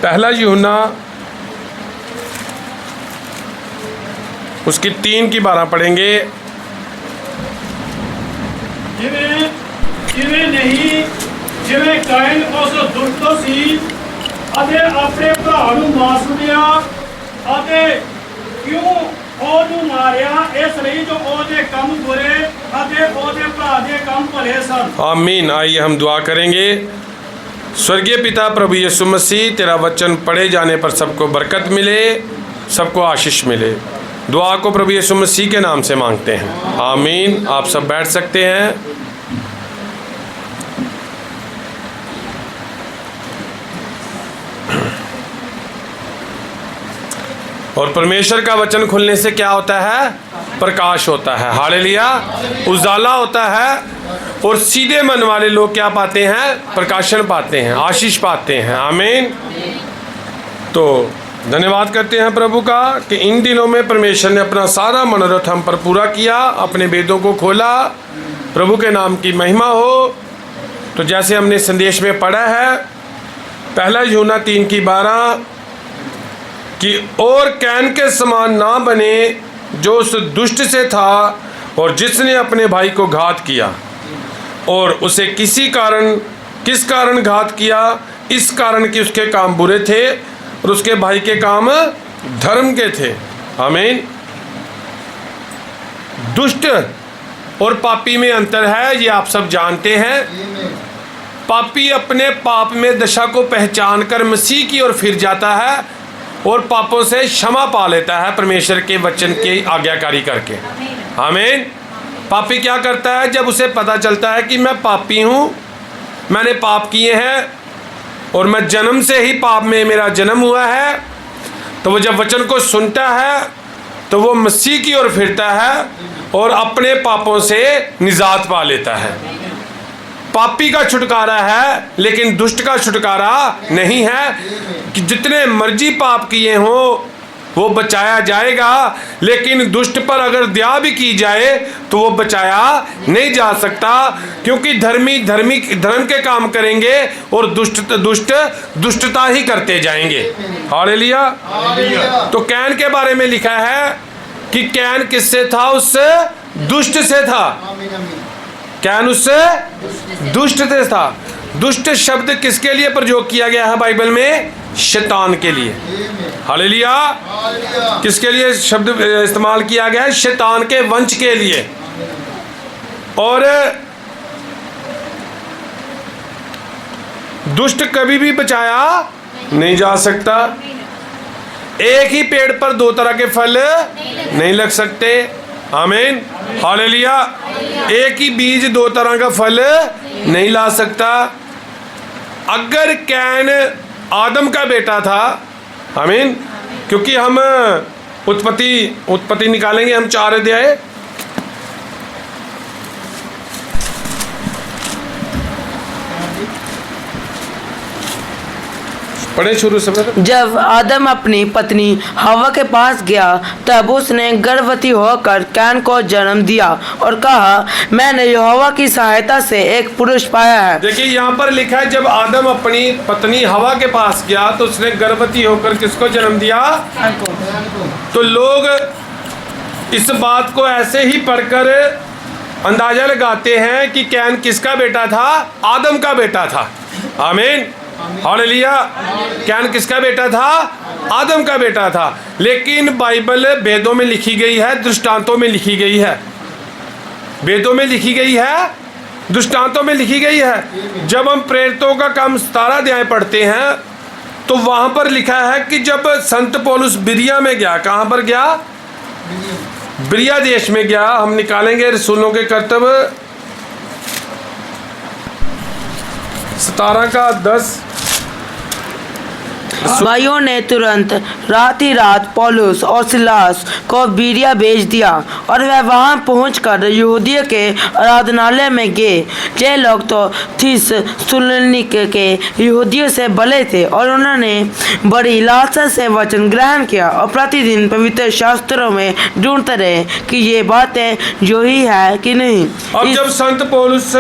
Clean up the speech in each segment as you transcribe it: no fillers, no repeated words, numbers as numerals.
पहला यूहन्ना उसकी 3:12 पढ़ेंगे। ਜਿਵੇਂ ਨਹੀਂ ਜਿਵੇਂ ਕਾਇਨ ਉਸ ਦੁਸ਼ਟ ਸੀ ਅਤੇ ਆਪਣੇ ਭਰਾ ਨੂੰ ਮਾਰ ਸੁੱਟਿਆ ਅਤੇ ਕਿਉਂ ਉਹਨੂੰ ਮਾਰਿਆ ਇਸ ਲਈ ਜੋ ਉਹਦੇ ਕੰਮ ਬੁਰੇ ਅਤੇ ਉਹਦੇ ਭਰਾ ਦੇ ਕੰਮ ਭਲੇ ਸਨ। आमीन। आइए हम दुआ करेंगे। स्वर्गीय पिता प्रभु यीशु मसीह, तेरा वचन पढ़े जाने पर सबको बरकत मिले, सबको आशीष मिले। दुआ को प्रभु यीशु मसीह के नाम से मांगते हैं, आमीन। आप सब बैठ सकते हैं। और परमेश्वर का वचन खुलने से क्या होता है? प्रकाश होता है, हालेलुया, उजाला होता है। और सीधे मन वाले लोग क्या पाते हैं? प्रकाशन पाते हैं, आशीष पाते हैं, आमीन। तो धन्यवाद करते हैं प्रभु का कि इन दिनों में परमेश्वर ने अपना सारा मनोरथ हम पर पूरा किया, अपने वेदों को खोला। प्रभु के नाम की महिमा हो। तो जैसे हमने संदेश में पढ़ा है, पहला यूहन्ना 3:12 कि और कैन के समान ना बने जो उस दुष्ट से था और जिसने अपने भाई को घात किया। और उसे किस कारण घात किया? इस कारण कि उसके काम बुरे थे और उसके भाई के काम धर्म के थे, आमीन। दुष्ट और पापी में अंतर है, ये आप सब जानते हैं। पापी अपने पाप में दशा को पहचान कर मसीह की ओर फिर जाता है और पापों से क्षमा पा लेता है परमेश्वर के वचन की आज्ञाकारी करके, आमीन। पापी क्या करता है? जब उसे पता चलता है कि मैं पापी हूँ, मैंने पाप किए हैं और मैं जन्म से ही पाप में मेरा जन्म हुआ है, तो वो जब वचन को सुनता है तो वो मसीह की ओर फिरता है और अपने पापों से निजात पा लेता है। पापी का छुटकारा है लेकिन दुष्ट का छुटकारा नहीं है। कि जितने मर्जी पाप किए हों वो बचाया जाएगा, लेकिन दुष्ट पर अगर दया भी की जाए तो वो बचाया नहीं जा सकता, क्योंकि धर्म के काम करेंगे और दुष्टता ही करते जाएंगे, हालेलुया। तो कैन के बारे में लिखा है कि कैन किससे था? उससे दुष्ट से था। कैन उससे दुष्ट से था। दुष्ट शब्द किसके लिए प्रयोग किया गया है बाइबल में? शैतान के लिए, हालेलुया। किसके लिए शब्द इस्तेमाल किया गया है? शैतान के वंश के लिए। और दुष्ट कभी भी बचाया नहीं जा सकता। एक ही पेड़ पर दो तरह के फल नहीं लग सकते, आमीन, हालेलुया। एक ही बीज दो तरह का फल नहीं ला सकता। अगर कैन आदम का बेटा था, आमीन, क्योंकि हम उत्पत्ति निकालेंगे हम 4 अध्याय। पढ़े शुरू से। जब आदम अपनी पत्नी हवा के पास गया तब उसने गर्भवती होकर कैन को जन्म दिया और कहा, मैंने यहोवा की सहायता से एक पुरुष पाया है। देखिए यहाँ पर लिखा है जब आदम अपनी पत्नी हवा के पास गया तो उसने गर्भवती होकर किसको जन्म दिया? तो लोग इस बात को ऐसे ही पढ़कर अंदाजा लगाते हैं कि कैन किसका बेटा था? आदम का बेटा था, आमीन, हालेलुया। कैन किसका बेटा था? आदम का बेटा था। लेकिन बाइबल वेदों में लिखी गई है, दृष्टांतों में लिखी गई है। वेदों में लिखी गई है, दृष्टांतों में लिखी गई है। जब हम प्रेरितों का काम 17 अध्याय पढ़ते हैं तो वहां पर लिखा है कि जब संत पौलुस बिरिया में गया, कहां पर गया? बिरिया देश में गया। हम निकालेंगे रसूलों के कर्तव्य 17 का 10। भाइयों ने तुरंत रात ही रात पौलुस और सिलास को बीरिया भेज दिया और वह वहां पहुंचकर यहूदियों के आराधनालय में गए। ये लोग तो थिस्सलुनीके के यहूदियों से भले थे और उन्होंने बड़ी लालसा से वचन ग्रहण किया और प्रतिदिन पवित्र शास्त्रों में ढूंढते रहे कि ये बातें जो ही है कि नहीं। अब जब संत पौलुस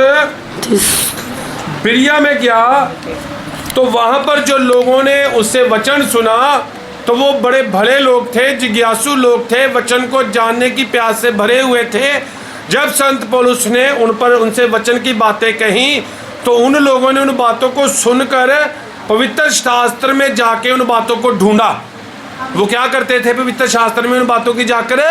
बिरिया में गया तो वहाँ पर जो लोगों ने उससे वचन सुना तो वो बड़े भले लोग थे, जिज्ञासु लोग थे, वचन को जानने की प्यास से भरे हुए थे। जब संत पौलुस ने उनसे वचन की बातें कही तो उन लोगों ने उन बातों को सुनकर पवित्र शास्त्र में जाके उन बातों को ढूंढा। वो क्या करते थे? पवित्र शास्त्र में उन बातों की जाकर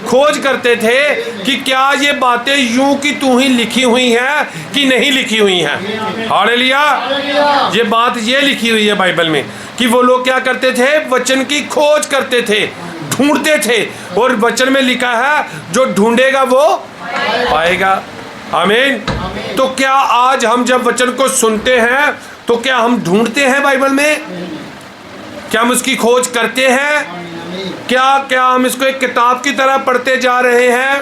खोज करते थे कि क्या ये बातें यूं की तू ही लिखी हुई हैं कि नहीं लिखी हुई हैं। हालेलुया। ये बात ये लिखी हुई है बाइबल में कि वो लोग क्या करते थे? वचन की खोज करते थे, ढूंढते थे। और वचन में लिखा है जो ढूंढेगा वो पाएगा। आमीन। तो क्या आज हम जब वचन को सुनते हैं तो क्या हम ढूंढते हैं बाइबल में? क्या हम उसकी खोज करते हैं? क्या हम इसको एक किताब की तरह पढ़ते जा रहे हैं?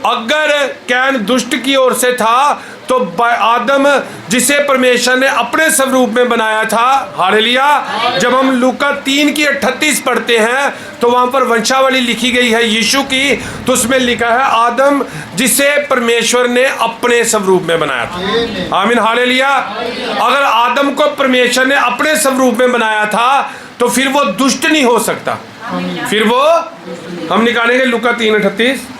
अगर कैन दुष्ट की ओर से था तो आदम जिसे परमेश्वर ने अपने स्वरूप में बनाया था, हालेलुया। जब हम लूका 3:38 पढ़ते हैं तो वहां पर वंशावली लिखी गई है यीशु की, तो उसमें लिखा है आदम जिसे परमेश्वर ने अपने स्वरूप में बनाया था। आमीन, हालेलुया। अगर आदम को परमेश्वर ने अपने स्वरूप में बनाया था तो फिर वो दुष्ट नहीं हो सकता। फिर वो हम निकालेंगे लूका 3:38,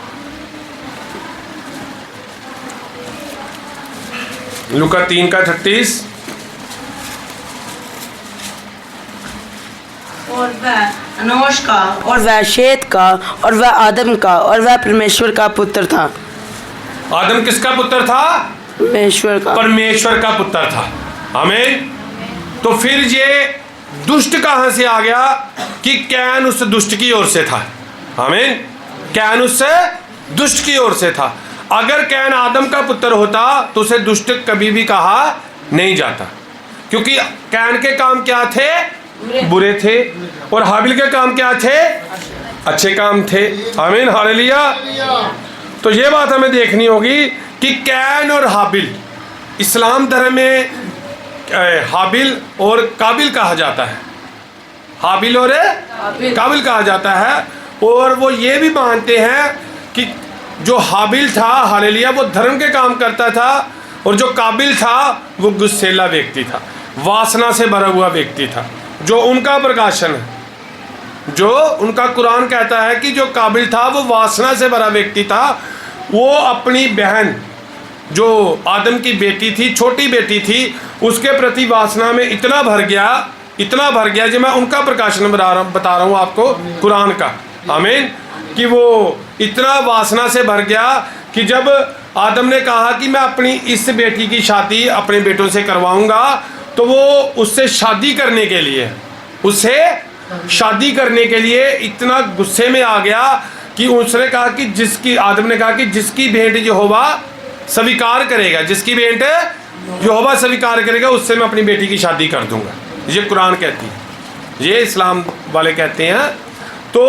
लूका 3:38। और वह अनोश का और वह शेत का और वह आदम का और वह परमेश्वर का पुत्र था। आदम किसका पुत्र था? परमेश्वर का। परमेश्वर का पुत्र था। आमीन। तो फिर ये दुष्ट कहां से आ गया? कि कैन उस दुष्ट की ओर से था। आमीन। कैन उससे दुष्ट की ओर से था। अगर कैन आदम का पुत्र होता तो उसे दुष्ट कभी भी कहा नहीं जाता, क्योंकि कैन के काम क्या थे? बुरे थे। और हाबिल के काम क्या थे? अच्छे काम थे। आमीन, हालेलुया। तो ये बात हमें देखनी होगी कि कैन और हाबिल, इस्लाम धर्म में हाबिल और काबिल कहा जाता है। हाबिल और काबिल कहा जाता है। और वो ये भी मानते हैं कि जो हाबिल था, हालेलुया, वो धर्म के काम करता था, और जो काबिल था वो गुस्सेला व्यक्ति था, वासना से भरा हुआ व्यक्ति था। जो उनका प्रकाशन है, जो उनका कुरान कहता है कि जो काबिल था वो वासना से भरा व्यक्ति था। वो अपनी बहन जो आदम की बेटी थी, छोटी बेटी थी, उसके प्रति वासना में इतना भर गया जो मैं उनका प्रकाशन बता रहा हूँ आपको कुरान का। आमीन। कि वो इतना वासना से भर गया कि जब आदम ने कहा कि मैं अपनी इस बेटी की शादी अपने बेटों से करवाऊंगा, तो वो उससे शादी करने के लिए इतना गुस्से में आ गया कि उसने कहा कि आदम ने कहा कि जिसकी भेंट यहोवा स्वीकार करेगा, उससे मैं अपनी बेटी की शादी कर दूंगा। ये कुरान कहती है, ये इस्लाम वाले कहते हैं। तो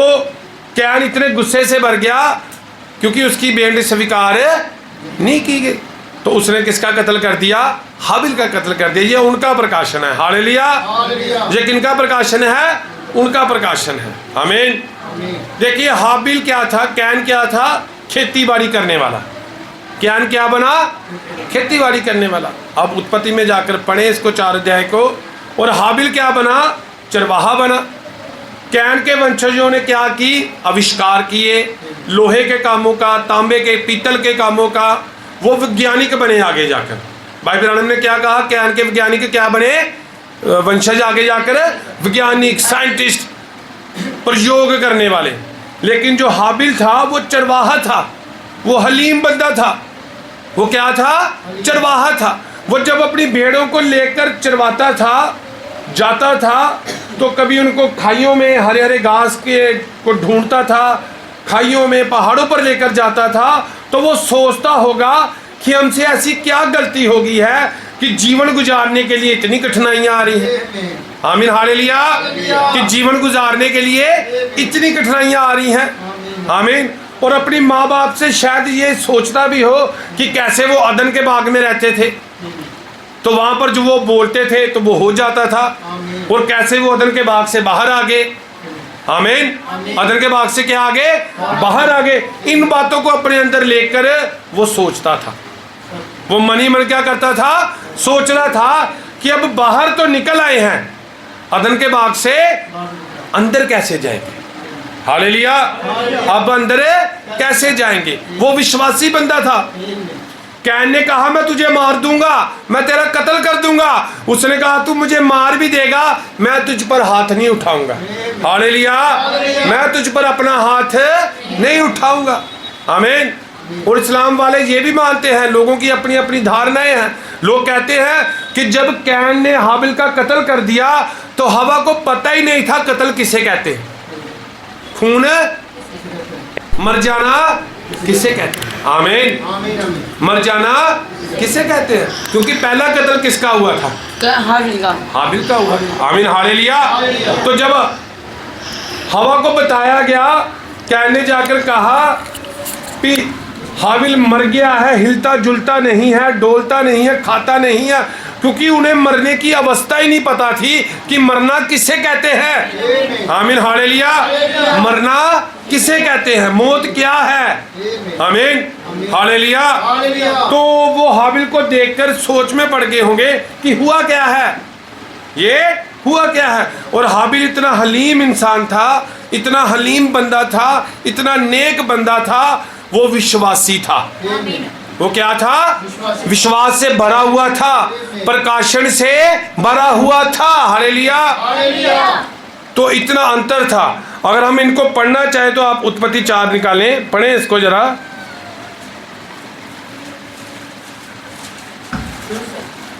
कैन इतने गुस्से से भर गया क्योंकि उसकी भेंट स्वीकार नहीं की गई, तो उसने किसका कत्ल कर दिया? हाबिल का कत्ल कर दिया। ये उनका प्रकाशन है। हालेलुया। ये किनका प्रकाशन है? उनका प्रकाशन है। आमीन। देखिए हाबिल क्या था, कैन क्या था? खेती बाड़ी करने वाला। कैन क्या बना? खेती बाड़ी करने वाला। अब उत्पत्ति में जाकर पढ़े इसको 4 अध्याय को। और हाबिल क्या बना? चरवाहा बना। कैन के वंशजों ने क्या की? आविष्कार किए लोहे के कामों का, तांबे के, पीतल के कामों का। वो वैज्ञानिक बने आगे जाकर। भाई ब्राह्मण ने क्या कहा? कैन के वैज्ञानिक क्या बने? वंशज आगे जाकर वैज्ञानिक, साइंटिस्ट, प्रयोग करने वाले। लेकिन जो हाबिल था वो चरवाहा था, वो हलीम बंदा था। वो क्या था? चरवाहा था। वो जब अपनी भेड़ों को लेकर चरवाता था, जाता था, तो कभी उनको खाइयों में हरे हरे घास के को ढूंढता था, खाइयों में पहाड़ों पर लेकर जाता था। तो वो सोचता होगा कि हमसे ऐसी क्या गलती हो गई है कि जीवन गुजारने के लिए इतनी कठिनाइयां आ रही हैं। आमीन, हालेलुया। कि जीवन गुजारने के लिए इतनी कठिनाइयां आ रही हैं। आमीन। और अपनी माँ बाप से शायद ये सोचता भी हो कि कैसे वो अदन के बाग में रहते थे, तो वहां पर जो वो बोलते थे तो वो हो जाता था, और कैसे वो अदन के बाग से बाहर आ गए। आमीन। अदन के बाग से क्या आ गए? बाहर आ गए। इन बातों को अपने अंदर लेकर वो सोचता था। वो मन ही मन क्या करता था? सोच रहा था कि अब बाहर तो निकल आए हैं, अदन के बाग से अंदर कैसे जाएंगे? हालेलुया। अब अंदर कैसे जाएंगे? वो विश्वासी बंदा था। कैन ने कहा मैं तुझे मार दूंगा, मैं तेरा कत्ल कर दूंगा। उसने कहा तू मुझे मार भी देगा, मैं तुझ पर हाथ नहीं उठाऊंगा। हालेलुया। मैं तुझ पर अपना हाथ नहीं उठाऊंगा। आमीन। और इस्लाम वाले ये भी मानते हैं, लोगों की अपनी अपनी धारणाएं हैं। लोग कहते हैं कि जब कैन ने हाबिल का कत्ल कर दिया तो हवा को पता ही नहीं था कत्ल किसे कहते हैं, खून मर जाना किसे कहते हैं। आमीन। मर जाना किसे कहते हैं? क्योंकि पहला कत्ल किसका हुआ था? हाबिल का हुआ। आमीन। हालेलुया। तो जब हवा को बताया गया, कैन ने जाकर कहा कि हाबिल मर गया है, हिलता जुलता नहीं है, डोलता नहीं है, खाता नहीं है, क्योंकि उन्हें मरने की अवस्था ही नहीं पता थी कि मरना किसे कहते हैं। आमीन। हालेलुया। मरना किसे कहते हैं, मौत क्या है। आमीन। हालेलुया। तो वो हाबिल को देखकर सोच में पड़ गए होंगे कि हुआ क्या है, ये हुआ क्या है। और हाबिल इतना हलीम इंसान था, इतना हलीम बंदा था, इतना नेक बंदा था, वो विश्वासी था। वो क्या था? विश्वास से भरा हुआ था, प्रकाशन से भरा हुआ था। हालेलुया। तो इतना अंतर था। अगर हम इनको पढ़ना चाहें तो आप उत्पत्ति 4 निकालें, पढ़ें इसको जरा।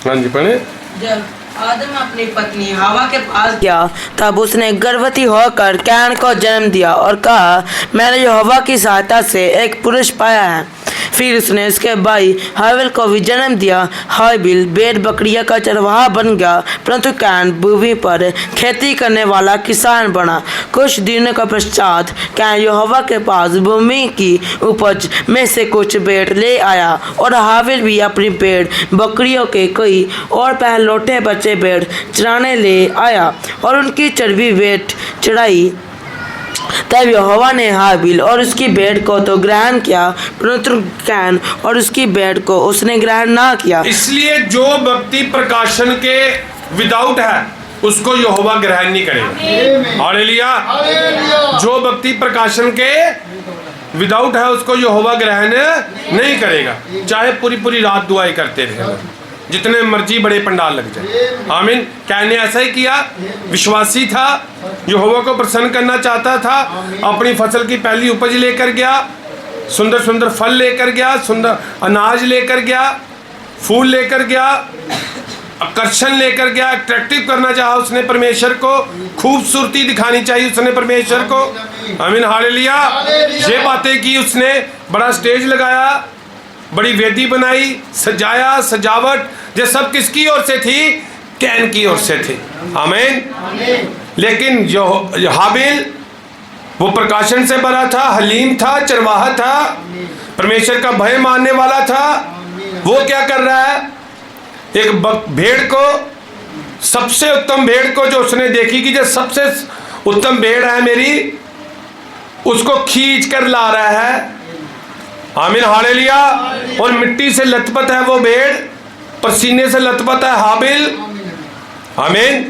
हाँ जी पढ़ें। जब आदम अपनी पत्नी हवा के पास गया तब उसने गर्भवती होकर कैन को जन्म दिया और कहा मैंने यहोवा की सहायता से एक पुरुष पाया है। फिर उसने उसके भाई हाबिल को भी जन्म दिया। हाबिल भेड़ बकरियां का चरवाहा बन गया, परंतु कैन भूमि पर खेती करने वाला किसान बना। कुछ दिनों के पश्चात कैन यहोवा के पास भूमि की उपज में से कुछ भेड़ ले आया और हाबिल भी अपनी भेड़ बकरियों के कई और पहलौठे बच्चे भेड़ चराने ले आया और उनकी चर्बी भेड़ चढ़ाई। तब यहोवा ने हाबिल और उसकी भेड़ को तो ग्रहण किया, परंतु कैन और उसकी भेड़ को उसने ग्रहण ना किया। इसलिए जो व्यक्ति प्रकाशन के विदाउट है उसको यहोवा ग्रहण नहीं करेगा। हालेलुया। जो व्यक्ति प्रकाशन के विदाउट है उसको यहोवा ग्रहण नहीं करेगा, चाहे पूरी पूरी रात दुआएं करते रहे, जितने मर्जी बड़े पंडाल लग जाए। आमीन। कैन ने ऐसा ही किया, विश्वासी था, यहोवा को प्रसन्न करना चाहता था। अपनी फसल की पहली उपज लेकर गया, सुंदर सुंदर फल लेकर गया, सुंदर अनाज लेकर गया, फूल लेकर गया, आकर्षण लेकर गया, अट्रैक्टिव करना चाहा उसने परमेश्वर को, खूबसूरती दिखानी चाहिए उसने परमेश्वर को। आमीन। हालेलुया। ये बातें की उसने, बड़ा स्टेज लगाया, बड़ी वेदी बनाई, सजाया, सजावट। ये सब किसकी ओर से थी? कैन की ओर से थी। आमीन। लेकिन जो हाबिल वो प्रकाशन से भरा था, हलीम था, चरवाहा था, परमेश्वर का भय मानने वाला था। वो क्या कर रहा है? एक भेड़ को, सबसे उत्तम भेड़ को जो उसने देखी कि जो सबसे उत्तम भेड़ है मेरी, उसको खींच कर ला रहा है। आमीन। हालेलुया। और मिट्टी से लथपथ है वो भेड़, पसीने से लथपथ है हाबिल। आमीन।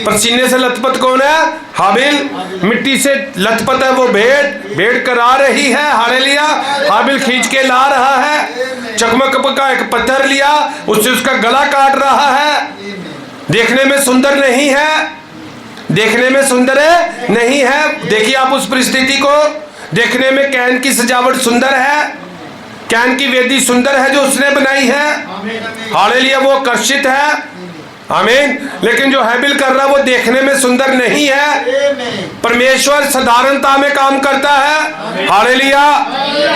पसीने से लथपथ कौन है? हाबिल। मिट्टी से लथपथ है वो भेड़, भेड़ करा रही है। हालेलुया। हाबिल खींच के ला रहा है, चकमक का एक पत्थर लिया, उससे उसका गला काट रहा है। देखने में सुंदर नहीं है, देखने में सुंदर नहीं है। देखिए आप उस परिस्थिति को, देखने में कैन की सजावट सुंदर है, कैन की वेदी सुंदर है जो उसने बनाई है। हालेलुया। वो आकर्षित है। आमीन। लेकिन जो हाबिल कर रहा है वो देखने में सुंदर नहीं है। परमेश्वर साधारणता में काम करता है। हालेलुया।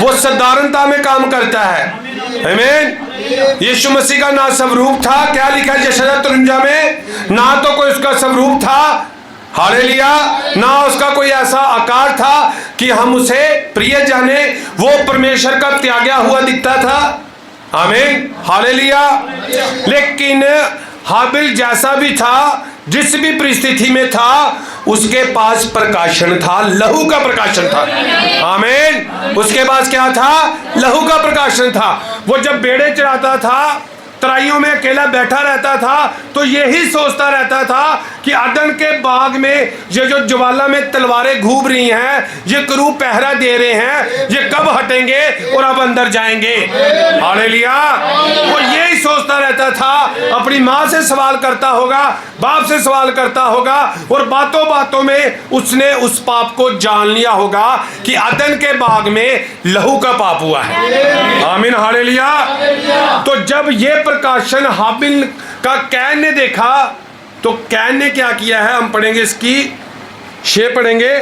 वो साधारणता में काम करता है। आमीन। यीशु मसीह का ना स्वरूप था, क्या लिखा है यशायाह 53 में? ना तो कोई उसका स्वरूप था, हालेलुया, ना उसका कोई ऐसा आकार था कि हम उसे प्रिय जाने। वो परमेश्वर का त्यागा हुआ दिखता था। आमीन। हालेलुया। लेकिन हाबिल जैसा भी था, जिस भी परिस्थिति में था, उसके पास प्रकाशन था, लहू का प्रकाशन था। आमीन। उसके पास क्या था? लहू का प्रकाशन था। वो जब बेड़े चढ़ाता था तराइयों में अकेला बैठा रहता था तो यही सोचता रहता था कि अदन के बाग में ये जो ज्वाला में तलवारें घूम रही हैं, ये क्रू पहरा दे रहे हैं, ये कब हटेंगे और अब अंदर जाएंगे। हालेलुया। वो यही सोचता रहता था। अपनी माँ से सवाल करता होगा, बाप से सवाल करता होगा, और बातों बातों में उसने उस पाप को जान लिया होगा कि अदन के बाग में लहू का पाप हुआ है। आमीन हालेलुया। तो जब ये प्रकाशन हाबिल का कैन ने देखा तो कैन ने क्या किया है, हम पढ़ेंगे इसकी 6 पढ़ेंगे।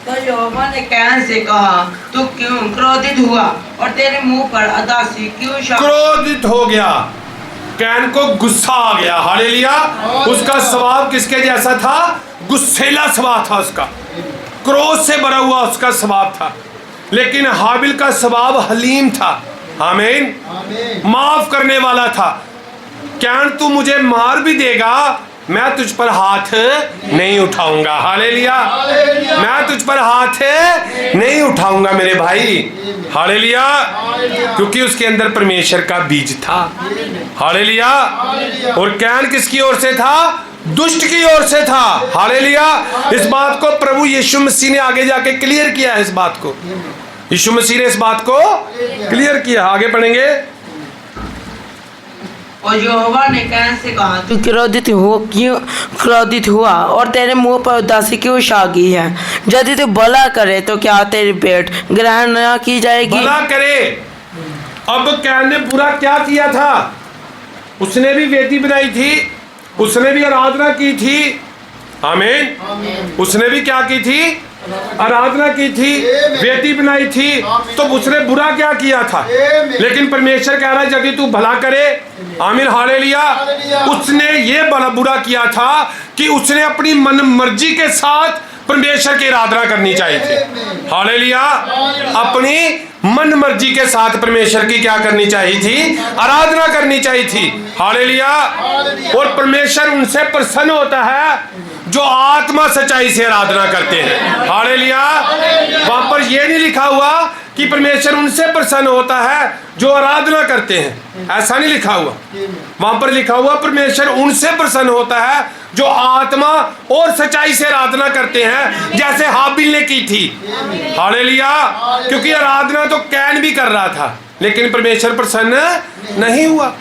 तो यहोवा ने कैन से कहा, तू क्यों क्रोधित हुआ और तेरे मुंह पर उदासी क्यों छा? क्रोधित हो गया, कैन को गुस्सा आ गया। हालेलुया। उसका स्वभाव किसके जैसा था? गुस्सेला स्वभाव था उसका, क्रोध से भरा हुआ उसका स्वभाव था। लेकिन हाबिल का स्वभाव हलीम था। आमीन। माफ करने वाला था। कैन तू मुझे मार भी देगा, मैं तुझ पर हाथ नहीं उठाऊंगा। हालेलुया। मैं तुझ पर हाथ नहीं उठाऊंगा मेरे भाई। हालेलुया। क्योंकि उसके अंदर परमेश्वर का बीज था। हालेलुया। और कैन किसकी ओर से था? दुष्ट की ओर से था। हालेलुया। इस बात को प्रभु यीशु मसीह ने आगे जाके क्लियर किया है। इस बात को यीशु मसीह ने इस बात को क्लियर किया। आगे पढ़ेंगे। और यहोवा ने कैन से कहा, तू क्रोधित हुआ और तेरे मुंह पर उदासी क्यों छा गई है? यदि तू भला करे तो क्या तेरी भेंट ग्रहण न की जाएगी? भला करे। अब कैन ने बुरा क्या किया था? उसने भी वेदी बनाई थी, उसने भी आराधना की थी। आमीन। उसने भी क्या की थी? आराधना की थी, वेदी बनाई थी। तो उसने बुरा क्या किया था? लेकिन परमेश्वर कह रहा है यदि तू भला करे। आमीन हालेलुया। उसने ये बुरा किया था कि उसने अपनी मन मर्जी के साथ परमेश्वर की आराधना करनी चाहिए थी। हालेलुया। अपनी मन मर्जी के साथ परमेश्वर की क्या करनी चाहिए थी? आराधना करनी चाहिए थी। हालेलुया। और परमेश्वर उनसे प्रसन्न होता है जो आत्मा सच्चाई से आराधना करते हैं। हालेलुया। वहां पर यह नहीं लिखा हुआ कि परमेश्वर उनसे प्रसन्न होता है जो आराधना करते हैं, ऐसा नहीं लिखा हुआ। वहां पर लिखा हुआ परमेश्वर उनसे प्रसन्न होता है जो आत्मा और सच्चाई से आराधना करते हैं, जैसे हाबिल ने की थी। हालेलुया। क्योंकि आराधना तो कैन भी कर रहा था, लेकिन परमेश्वर प्रसन्न नहीं हुआ।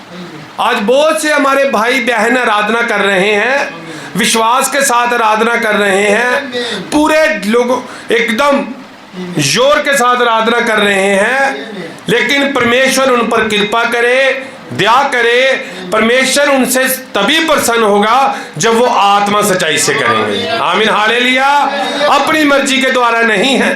आज बहुत से हमारे भाई बहन आराधना कर रहे हैं, विश्वास के साथ आराधना कर रहे हैं, पूरे लोग एकदम जोर के साथ आराधना कर रहे हैं, लेकिन परमेश्वर उन पर कृपा करे, दया करे। परमेश्वर उनसे तभी प्रसन्न होगा जब वो आत्मा सच्चाई से करेंगे। आमीन हालेलुया। अपनी मर्जी के द्वारा नहीं है।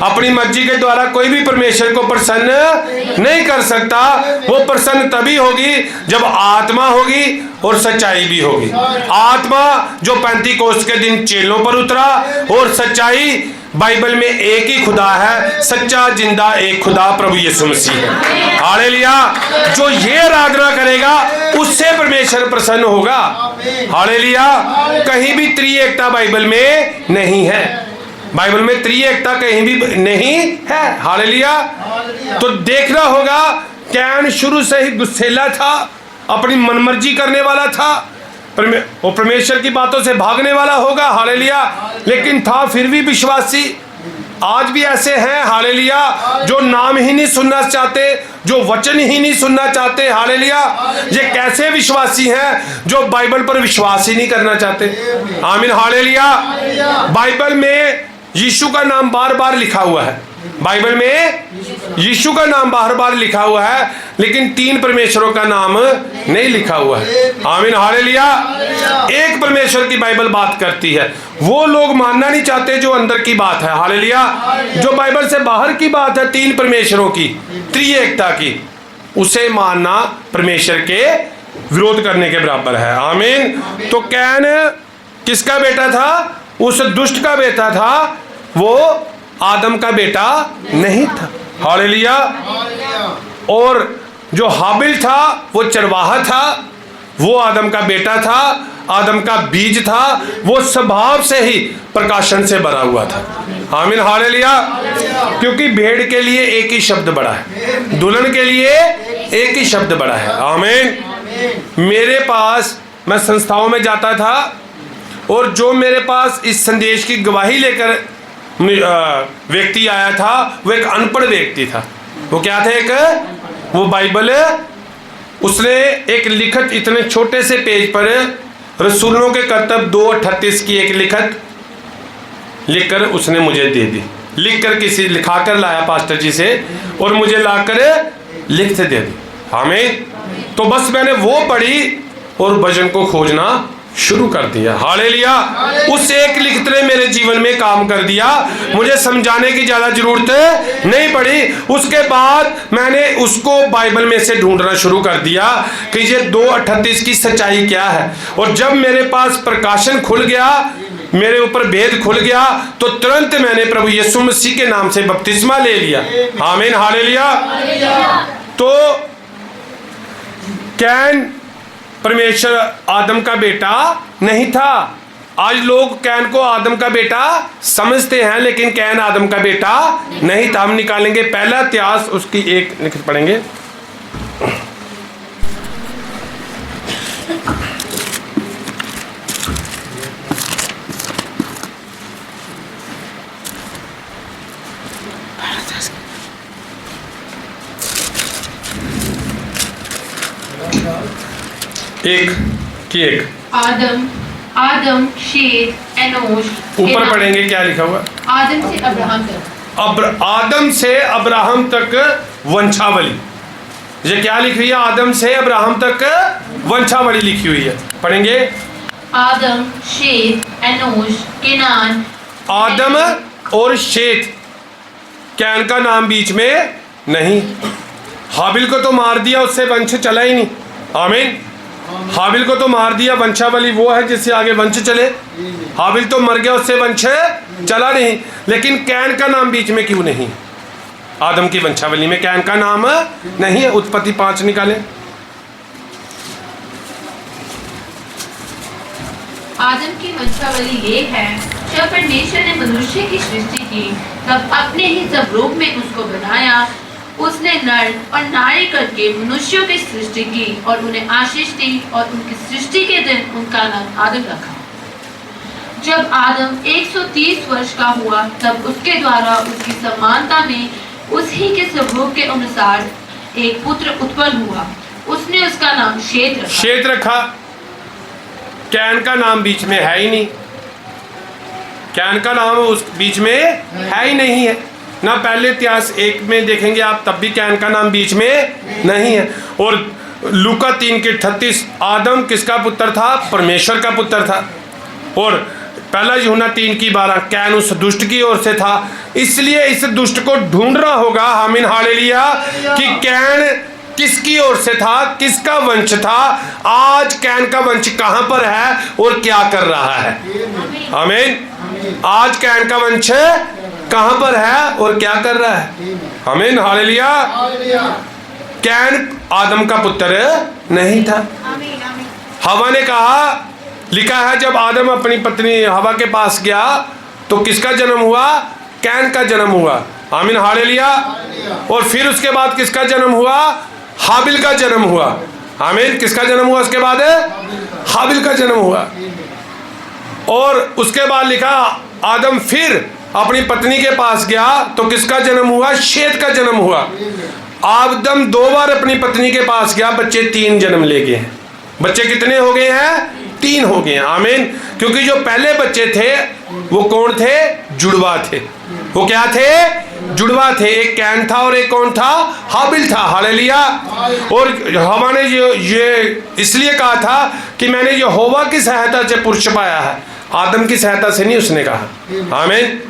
अपनी मर्जी के द्वारा कोई भी परमेश्वर को प्रसन्न नहीं कर सकता। वो प्रसन्न तभी होगी जब आत्मा होगी और सच्चाई भी होगी। आत्मा जो पेंतीकोस्त के दिन चेलों पर उतरा, और सच्चाई बाइबल में एक ही खुदा है, सच्चा जिंदा एक खुदा प्रभु यीशु मसीह है। हालेलुया। जो ये आराधना करेगा उससे परमेश्वर प्रसन्न होगा। हालेलुया। कहीं भी त्रिएकता बाइबल में नहीं है। बाइबल में त्रिएकता कहीं भी नहीं है। हालेलुया। तो देखना होगा, कैन शुरू से ही गुस्सेला था, अपनी मनमर्जी करने वाला था, वो परमेश्वर की बातों से भागने वाला होगा। हालेलुया। लेकिन था फिर भी विश्वासी। आज भी ऐसे हैं हालेलुया जो नाम ही नहीं सुनना चाहते, जो वचन ही नहीं सुनना चाहते। हालेलुया। ये कैसे विश्वासी हैं जो बाइबल पर विश्वास ही नहीं करना चाहते। आमीन हालेलुया। बाइबल में यीशु का नाम बार बार लिखा हुआ है। बाइबल में यीशु का नाम बार बार लिखा हुआ है, लेकिन 3 परमेश्वरों का नाम नहीं लिखा हुआ है। आमीन हालेलुया। एक परमेश्वर की बाइबल बात करती है, वो लोग मानना नहीं चाहते जो अंदर की बात है। हालेलुया। जो बाइबल से बाहर की बात है, 3 परमेश्वरों की, त्रिएकता की, उसे मानना परमेश्वर के विरोध करने के बराबर है। आमीन। तो कैन किसका बेटा था? उस दुष्ट का बेटा था, वो आदम का बेटा नहीं था। हालेलुया। और जो हाबिल था वो चरवाहा था, वो आदम का बेटा था, आदम का बीज था, वो स्वभाव से ही प्रकाशन से भरा हुआ था। आमीन हालेलुया। क्योंकि भेड़ के लिए एक ही शब्द बड़ा है, दुल्हन के लिए एक ही शब्द बड़ा है। आमीन। मेरे पास, मैं संस्थाओं में जाता था और जो मेरे पास इस संदेश की गवाही लेकर व्यक्ति आया था वो एक अनपढ़ व्यक्ति था। वो क्या था? एक वो बाइबल, उसने एक लिखत इतने छोटे से पेज पर रसूलों के कर्तव्य 2:38 की एक लिखत लिखकर उसने मुझे दे दी। लिखा कर लाया पास्टर जी से और मुझे लाकर लिख दे दी। आमीन। तो बस मैंने वो पढ़ी और वचन को खोजना शुरू कर दिया। हालेलुया। उस एक लिखत ने मेरे जीवन में काम कर दिया, मुझे समझाने की ज्यादा जरूरत नहीं पड़ी। उसके बाद मैंने उसको बाइबल में से ढूंढना शुरू कर दिया कि ये 2:38 की सच्चाई क्या है। और जब मेरे पास प्रकाशन खुल गया, मेरे ऊपर भेद खुल गया, तो तुरंत मैंने प्रभु यीशु मसीह के नाम से बपतिस्मा ले लिया। आमीन। हालेलुया। तो कैन परमेश्वर आदम का बेटा नहीं था। आज लोग कैन को आदम का बेटा समझते हैं, लेकिन कैन आदम का बेटा नहीं था। हम निकालेंगे पहला इतिहास, उसकी एक लिखत पढ़ेंगे। एक आदम शेत एनोश। ऊपर पढ़ेंगे क्या लिखा हुआ? आदम से अब्राहम तक। आदम से अब्राहम तक वंशावली। ये क्या लिखी हुई है? आदम से अब्राहम तक वंशावली लिखी हुई है। पढ़ेंगे। आदम शेत एनोश केनान। आदम और शेत, कैन का नाम बीच में नहीं। हाबिल को तो मार दिया, उससे वंश चला ही नहीं। आमीन। हाबिल को तो मार दिया, वंशावली वो है जिससे आगे वंश चले। हाबिल तो मर गया, उससे वंश चला नहीं। लेकिन कैन का नाम बीच में क्यों नहीं? आदम की वंशावली में कैन का नाम नहीं है। उत्पत्ति 5 निकाले। आदम की वंशावली ये है, जब परमेश्वर ने मनुष्य की सृष्टि की तब अपने ही स्वरूप में उसको बनाया। उसने नर और नारी करके मनुष्यों की सृष्टि की और उन्हें आशीष दी और उनकी सृष्टि के दिन उनका नाम आदम रखा। जब आदम 130 वर्ष का हुआ तब उसके द्वारा उसकी समानता में उसी के स्वरूप के अनुसार एक पुत्र उत्पन्न हुआ। उसने उसका नाम शेत रखा। कैन का नाम बीच में है ही नहीं। कैन का नाम उस बीच में है ही नहीं है ना। पहले इतिहास 1 में देखेंगे आप, तब भी कैन का नाम बीच में नहीं है। और लूका 3:38, आदम किसका पुत्र था? परमेश्वर का पुत्र था। और पहला यूहन्ना 3:12, कैन उस दुष्ट की ओर से था। इसलिए इस दुष्ट को ढूंढना होगा। आमीन। हालेलुया। कि कैन किसकी ओर से था, किसका वंश था, आज कैन का वंश कहां पर है और क्या कर रहा है? आमीन। आज कैन का वंश कहां पर है और क्या कर रहा है? आमीन। हालेलुया। कैन आदम का पुत्र नहीं था। हवा ने कहा, लिखा है जब आदम अपनी पत्नी हवा के पास गया तो किसका जन्म हुआ? कैन का जन्म हुआ। आमीन। हालेलुया। और फिर उसके बाद किसका जन्म हुआ? हाबिल का जन्म हुआ। आमीन। किसका जन्म हुआ उसके बाद? हाबिल का जन्म हुआ। और उसके बाद लिखा आदम फिर अपनी पत्नी के पास गया तो किसका जन्म हुआ? शेत का जन्म हुआ। आदम 2 बार अपनी पत्नी के पास गया, बच्चे 3 जन्म ले गए हैं। बच्चे कितने हो गए हैं? 3 हो गए हैं। आमीन। क्योंकि जो पहले बच्चे थे वो कौन थे? जुड़वा थे। वो क्या थे? जुड़वा थे। एक कैन था और एक कौन था? हाबिल था। हालेलुया। और हवा ने ये इसलिए कहा था कि मैंने यहोवा की सहायता से पुरुष पाया है, आदम की सहायता से नहीं उसने कहा। आमीन।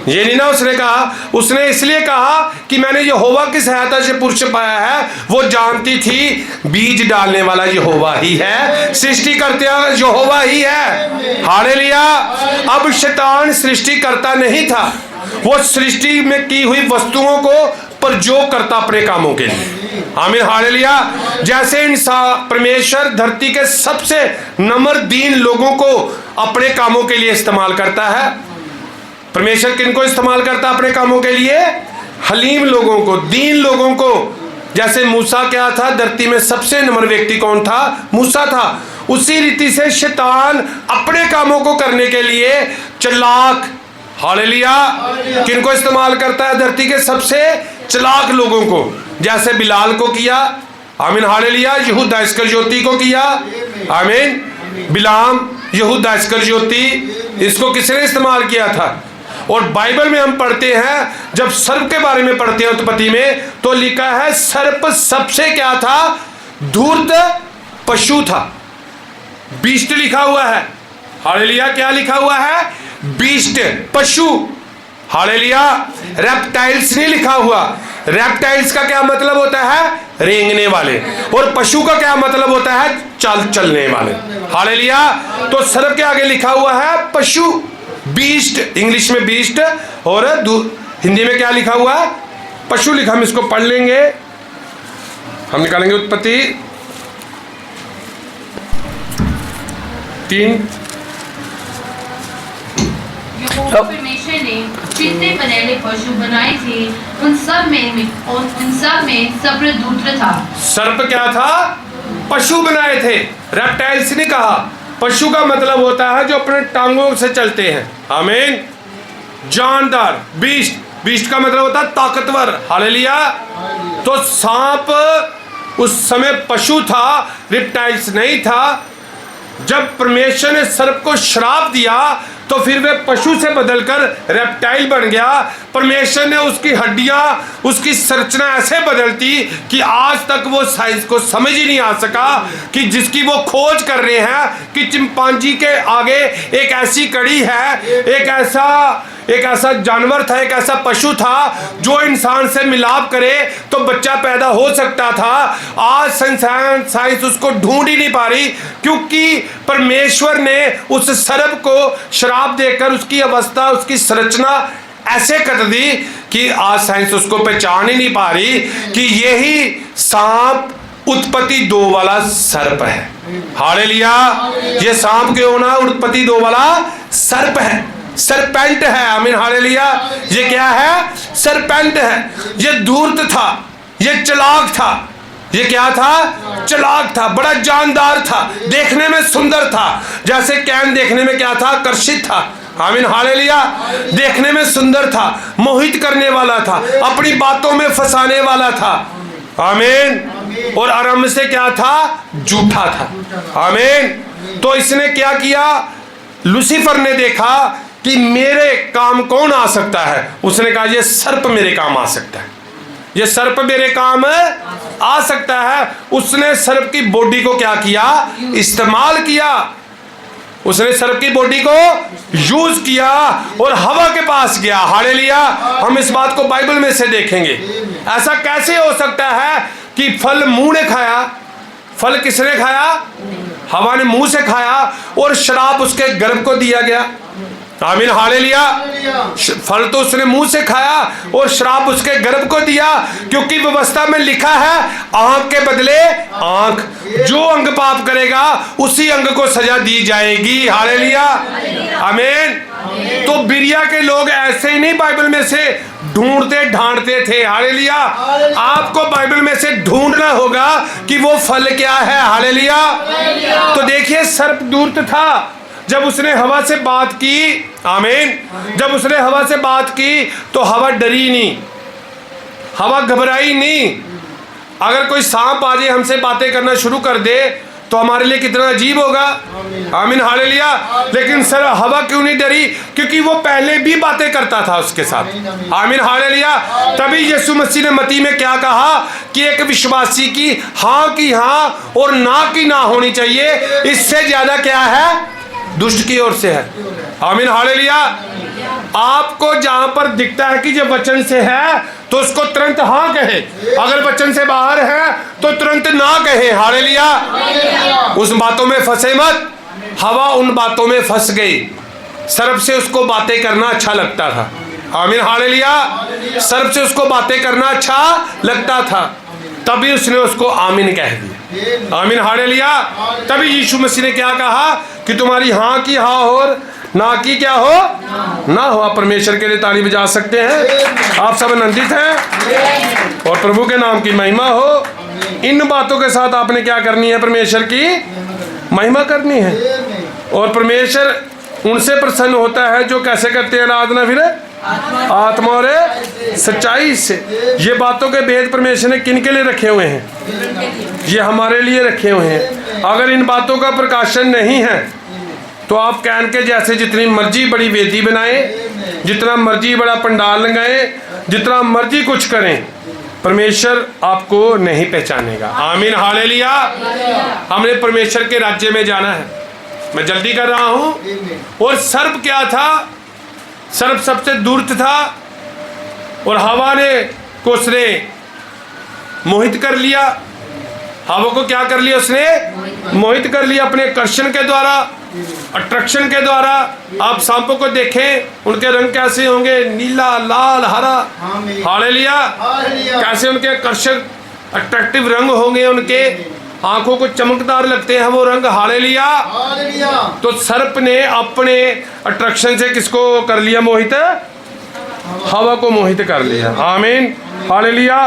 ये नहीं ना उसने कहा, उसने इसलिए कहा कि मैंने यहोवा की सहायता से पुरुष पाया है। वो जानती थी बीज डालने वाला यहोवा ही है, सृष्टि करते यहोवा ही है। हालेलुया। अब शैतान सृष्टि करता नहीं था, वो सृष्टि में की हुई वस्तुओं को प्रयोग करता अपने कामों के लिए। आमीन। हालेलुया। जैसे इंसान, परमेश्वर धरती के सबसे नम्र दीन लोगों को अपने कामों के लिए इस्तेमाल करता है। परमेश्वर किनको इस्तेमाल करता अपने कामों के लिए? हलीम लोगों को, दीन लोगों को, जैसे मूसा क्या था, धरती में सबसे नम्र व्यक्ति कौन था? मूसा था। उसी रीति से शैतान अपने कामों को करने के लिए चालाक, हालेलुया, किनको इस्तेमाल करता है? धरती के सबसे चालाक लोगों को। जैसे बिलाल को किया, आमीन हालेलुया, यहूदा इस्करियोती को किया, आमीन, बिलाम, यहूदा इस्करियोती, इसको किसने इस्तेमाल किया था? और बाइबल में हम पढ़ते हैं, जब सर्प के बारे में पढ़ते हैं उत्पत्ति में, तो लिखा है सर्प सबसे क्या था? धूर्त पशु था। बीस्ट लिखा हुआ है, हालेलुया, क्या लिखा हुआ है? बीस्ट, पशु, हालेलुया। रेप्टाइल्स नहीं लिखा हुआ। रेप्टाइल्स का क्या मतलब होता है? रेंगने वाले। और पशु का क्या मतलब होता है? चलने वाले, हालेलुया। तो सर्प के आगे लिखा हुआ है पशु, बीस्ट, इंग्लिश में बीस्ट, और हिंदी में क्या लिखा हुआ है? पशु लिखा। हम इसको पढ़ लेंगे, हम निकालेंगे उत्पत्ति 3। परमेश्वर ने जितने बनेले पशु बनाए थे, उन सब में सर्पदूत था। सर्प क्या था? पशु बनाए थे। रेप्टाइल्स ने कहा। पशु का मतलब होता है जो अपने टांगों से चलते हैं, आमीन, जानदार। बीस्ट, बीस्ट का मतलब होता है ताकतवर, हालेलुया। तो सांप उस समय पशु था, रेप्टाइल्स नहीं था। जब परमेश्वर ने सर्प को श्राप दिया तो फिर वे पशु से बदलकर रेप्टाइल बन गया। परमेश्वर ने उसकी हड्डियां, उसकी संरचना ऐसे बदलती कि आज तक वो साइंस को समझ ही नहीं आ सका कि जिसकी वो खोज कर रहे हैं कि चिंपांजी के आगे एक ऐसी कड़ी है, एक ऐसा जानवर था, एक ऐसा पशु था जो इंसान से मिलाप करे तो बच्चा पैदा हो सकता था। आज साइंस उसको ढूंढ ही नहीं पा रही, क्योंकि परमेश्वर ने उस सर्प को श्राप देकर उसकी अवस्था, उसकी संरचना ऐसे कर दी कि आज साइंस उसको पहचान ही नहीं पा रही कि यही सांप उत्पत्ति 2 वाला सर्प है, हालेलुया। ये सांप क्यों ना? उत्पत्ति 2 वाला सर्प है, सरपेंट है, आमीन हालेलुया। ये क्या है? सरपेंट है। ये धूर्त था, ये चालाक था। ये क्या था? चालाक था, बड़ा जानदार था, देखने में सुंदर था। जैसे कैन देखने में क्या था? आकर्षित था, आमीन हालेलुया। देखने में सुंदर था, मोहित करने वाला था, अपनी बातों में फंसाने वाला था, आमीन। और आरंभ से क्या था? झूठा था, आमीन। तो इसने क्या किया? लूसीफर ने देखा कि मेरे काम कौन आ सकता है? उसने कहा ये सर्प मेरे काम आ सकता है, ये सर्प मेरे काम आ सकता है। उसने सर्प की बॉडी को क्या किया? इस्तेमाल किया। उसने सर्प की बॉडी को यूज किया और हवा के पास गया, हालेलुया। हम इस बात को बाइबल में से देखेंगे। ऐसा कैसे हो सकता है कि फल मुंह ने खाया? फल किसने खाया? हवा ने मुंह से खाया, और शराब उसके गर्भ को दिया गया, आमीन हालेलुया। फल तो उसने मुंह से खाया और श्राप उसके गर्भ को दिया, क्योंकि व्यवस्था में लिखा है आंख के बदले आंख। जो अंग पाप करेगा उसी अंग को सजा दी जाएगी, हालेलुया, आमीन। तो बिरिया के लोग ऐसे ही नहीं बाइबल में से ढूंढते ढांढते थे, हालेलुया। आपको बाइबल में से ढूंढना होगा कि वो फल क्या है, हालेलुया। तो देखिए सर्प दूत था। जब उसने हवा से बात की, आमीन, जब उसने हवा से बात की तो हवा डरी नहीं, हवा घबराई नहीं। अगर कोई सांप आ जाए हमसे बातें करना शुरू कर दे तो हमारे लिए कितना अजीब होगा, आमीन हालेलुया। लेकिन सर हवा क्यों नहीं डरी? क्योंकि वो पहले भी बातें करता था उसके साथ, आमीन हालेलुया। तभी यीशु मसीह ने मत्ती में क्या कहा कि एक विश्वासी की हाँ और ना की ना होनी चाहिए, इससे ज्यादा क्या है? दुष्ट की ओर से है, आमीन हालेलुया। आपको जहां पर दिखता है कि जो वचन से है तो उसको तुरंत हाँ कहे, अगर वचन से बाहर है तो तुरंत ना कहे, हालेलुया। उस बातों में फंसे मत। हवा उन बातों में फंस गई। सर्प से उसको बातें करना अच्छा लगता था, आमीन हालेलुया। सर्प से उसको बातें करना अच्छा लगता था, तभी उसने उसको आमीन कह दिया, आमीन हालेलुया। तभी यीशु मसीह ने क्या कहा कि तुम्हारी हाँ की हाँ और ना की क्या हो? ना हो। आप परमेश्वर के लिए ताली बजा सकते हैं। आप सब आनंदित हैं और प्रभु के नाम की महिमा हो। इन बातों के साथ आपने क्या करनी है? परमेश्वर की महिमा करनी है। और परमेश्वर उनसे प्रसन्न होता है जो कैसे करते हैं आराधना? फिर आत्मा और सच्चाई से। ये बातों के भेद परमेश्वर ने किन के लिए रखे हुए हैं? ये हमारे लिए रखे हुए हैं। अगर इन बातों का प्रकाशन नहीं है तो आप कैन के जैसे जितनी मर्जी बड़ी वेदी बनाएं, जितना मर्जी बड़ा पंडाल लगाएं, जितना मर्जी कुछ करें, परमेश्वर आपको नहीं पहचानेगा। आमीन, हालेलुया। हमने परमेश्वर के राज्य में जाना है। मैं जल्दी कर रहा हूं। और सर्प क्या था? सर्प सबसे दूर था और हवा ने को उसने मोहित कर लिया। हवा को क्या कर लिया? उसने मोहित कर लिया अपने आकर्षण के द्वारा, अट्रैक्शन के द्वारा। आप सांपों को देखें, उनके रंग कैसे होंगे? नीला, लाल, हरा। हालेलुया। कैसे उनके आकर्षक अट्रैक्टिव रंग होंगे, उनके आंखों को चमकदार लगते हैं वो रंग। हालेलुया। तो सर्प ने अपने अट्रैक्शन से किसको कर लिया मोहित? हवा को मोहित कर लिया। आमीन, हालेलुया।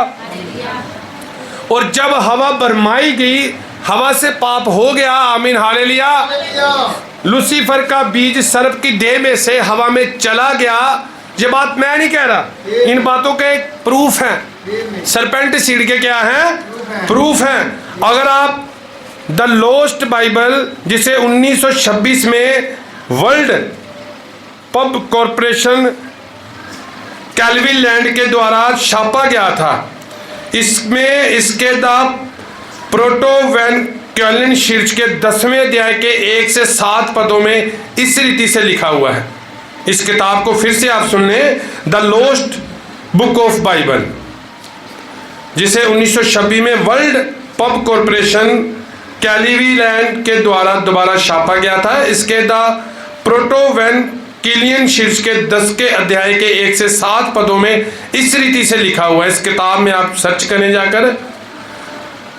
और जब हवा भरमाई गई, हवा से पाप हो गया। आमीन, हालेलुया। लूसीफर का बीज सर्प की देह में से हवा में चला गया। ये बात मैं नहीं कह रहा, इन बातों के प्रूफ हैं। सरपेंट सीड के क्या हैं? प्रूफ हैं। अगर आप द लॉस्ट बाइबल, जिसे 1926 में World Pub Corporation Cleveland के द्वारा छापा गया था, इसमें इसके द प्रोटोवेंक्यूलिन शीर्ष के 10वें अध्याय के 1 से 7 पदों में इस रीति से लिखा हुआ है। इस किताब को फिर से आप सुन लें, the lost book of Bible, जिसे 1926 में वर्ल्ड पब कॉरपोरेशन कैलिवीलैंड के द्वारा दोबारा छापा गया था। इसके द प्रोटोवेंक्यूलिन शीर्ष के 10 के अध्याय के 1 से 7 पदों में इस रीति से लिखा हुआ है। इस किताब में आप सर्च करें जाकर।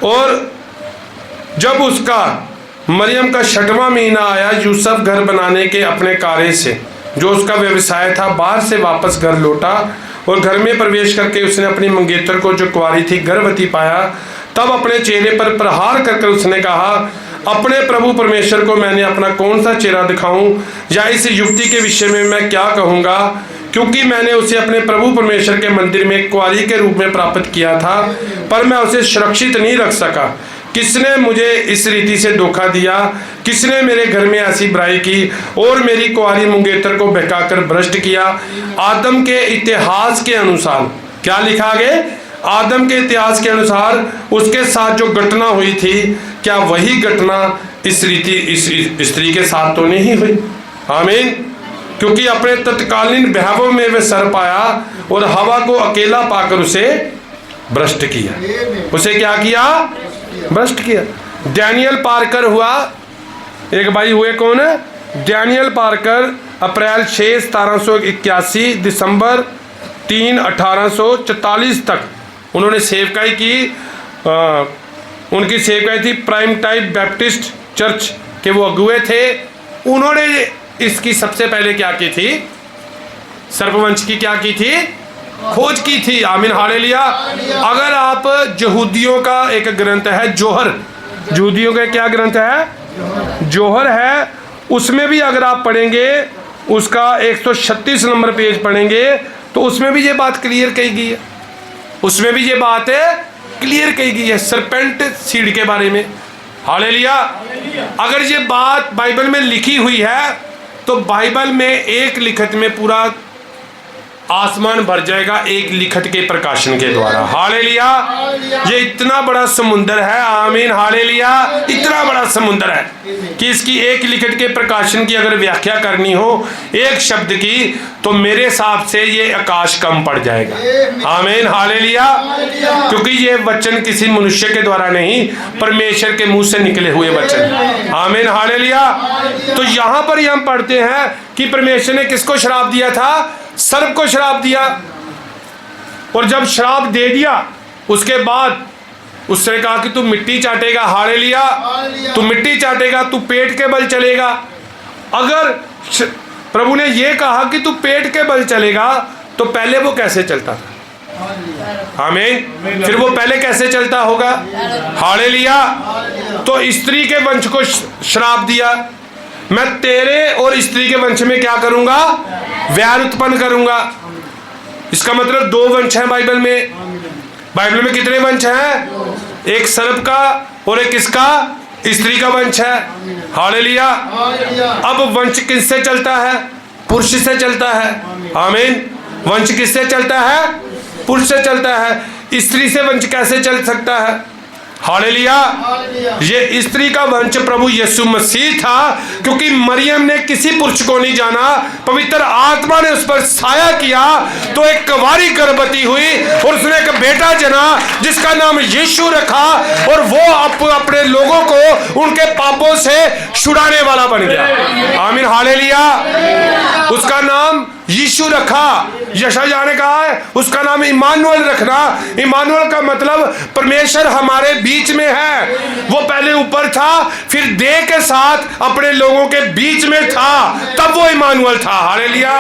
और जब उसका मरियम का 6वां महीना आया, यूसुफ घर बनाने के अपने कार्य से, जो उसका व्यवसाय था, बाहर से वापस घर लौटा और घर में प्रवेश करके उसने अपनी मंगेतर को, जो कुंवारी थी, गर्भवती पाया। तब अपने चेहरे पर प्रहार कर उसने कहा, अपने प्रभु परमेश्वर को मैंने अपना कौन सा चेहरा दिखाऊं, या इस युवती के विषय में मैं क्या कहूँगा, क्योंकि मैंने उसे अपने प्रभु परमेश्वर के मंदिर में कुंवारी के रूप में प्राप्त किया था, पर मैं उसे सुरक्षित नहीं रख सका। किसने मुझे इस रीति से धोखा दिया? किसने मेरे घर में ऐसी बुराई की और मेरी कुंवारी मंगेतर को बहकाकर भ्रष्ट किया? आदम के इतिहास के अनुसार क्या लिखा आगे? आदम के इतिहास के अनुसार उसके साथ जो घटना हुई थी, क्या वही घटना इस रीति इस स्त्री के साथ तो नहीं हुई? आमीन। क्योंकि अपने तत्कालीन वैभव में वह सर्प आया और हवा को अकेला पाकर उसे भ्रष्ट किया। उसे क्या किया? भ्रष्ट किया। डैनियल पार्कर हुआ, एक भाई हुए, कौन है? Daniel Parker. अप्रैल 6, 1781, दिसंबर 3, 1844 तक उन्होंने सेवकाई की। उनकी सेवकाई थी प्राइम टाइप बैप्टिस्ट चर्च के, वो अगुए थे। उन्होंने इसकी सबसे पहले क्या की थी? सर्पवंश की क्या की थी? खोज की थी। आमीन, हालेलुया। अगर आप यहूदियों का एक ग्रंथ है जोहर, यहूदियों का क्या ग्रंथ है? जोहर है। उसमें भी अगर आप पढ़ेंगे, उसका 136 नंबर पेज पढ़ेंगे, तो उसमें भी ये बात क्लियर कही गई है। उसमें भी ये बात है क्लियर कही गई है सरपेंट सीड के बारे में। हालेलुया। अगर ये बात बाइबल में लिखी हुई है तो बाइबल में एक लिखत में पूरा आसमान भर जाएगा, एक लिखत के प्रकाशन के द्वारा। हालेलुया। ये इतना बड़ा समुंदर है। आमीन, हालेलुया। इतना बड़ा समुंदर है कि इसकी एक लिखत के प्रकाशन की अगर व्याख्या करनी हो एक शब्द की, तो मेरे हिसाब से ये आकाश कम पड़ जाएगा। आमीन, हालेलुया। क्योंकि ये वचन किसी मनुष्य के द्वारा नहीं, परमेश्वर के मुंह से निकले हुए वचन। आमीन, हालेलुया। तो यहाँ पर हम पढ़ते हैं कि परमेश्वर ने किसको श्राप दिया था? सर्प को श्राप दिया। और जब श्राप दे दिया, उसके बाद उसने कहा कि तू मिट्टी चाटेगा। हालेलुया। तू मिट्टी चाटेगा, तू पेट के बल चलेगा। अगर प्रभु ने ये कहा कि तू पेट के बल चलेगा, तो पहले वो कैसे चलता था? आमीन। फिर वो पहले कैसे चलता होगा? हालेलुया। तो स्त्री के वंश को श्राप दिया, मैं तेरे और स्त्री के वंश में क्या करूंगा? व्यार उत्पन्न करूंगा। इसका मतलब दो वंश हैं बाइबल में। बाइबल में कितने वंश हैं? एक सर्प का और एक किसका? स्त्री का वंश है। हालेलुया। अब वंश किससे चलता है? पुरुष से चलता है। आमीन। वंश किससे चलता है? पुरुष से चलता है। स्त्री से वंश कैसे चल सकता है? हालेलुया। ये स्त्री का वंश प्रभु यीशु मसीह था, क्योंकि मरियम ने किसी पुरुष को नहीं जाना, पवित्र आत्मा ने उस पर साया किया, तो एक कुंवारी गर्भवती हुई और उसने एक बेटा जना जिसका नाम यीशु रखा, और वो अपने लोगों को उनके पापों से छुड़ाने वाला बन गया। आमीन। हालेलुया। उसका नाम यीशु रखा। यशायाह ने कहा है उसका नाम इमानुएल रखना। इमानुएल का मतलब परमेश्वर हमारे बीच में है। वो पहले ऊपर था, फिर देह के साथ अपने लोगों के बीच में था, तब वो इमानुएल था। हालेलुया।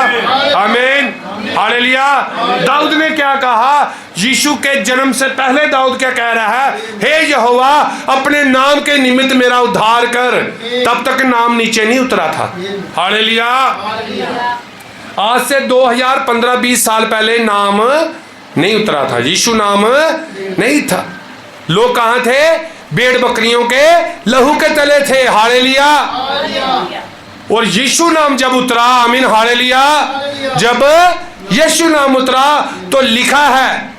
आमीन। हालेलुया। दाऊद ने क्या कहा? यीशु के जन्म से पहले दाऊद क्या कह रहा है? हे यहोवा, अपने नाम के निमित्त मेरा उद्धार कर। तब तक नाम नीचे नहीं उतरा था। हालेलुया। आज से 2015-20 साल पहले नाम नहीं उतरा था, यीशु नाम नहीं था। लोग कहाँ थे? भेड़ बकरियों के लहू के तले थे। हालेलुया। और यीशु नाम जब उतरा, आमीन, हालेलुया, जब यीशु नाम उतरा तो लिखा है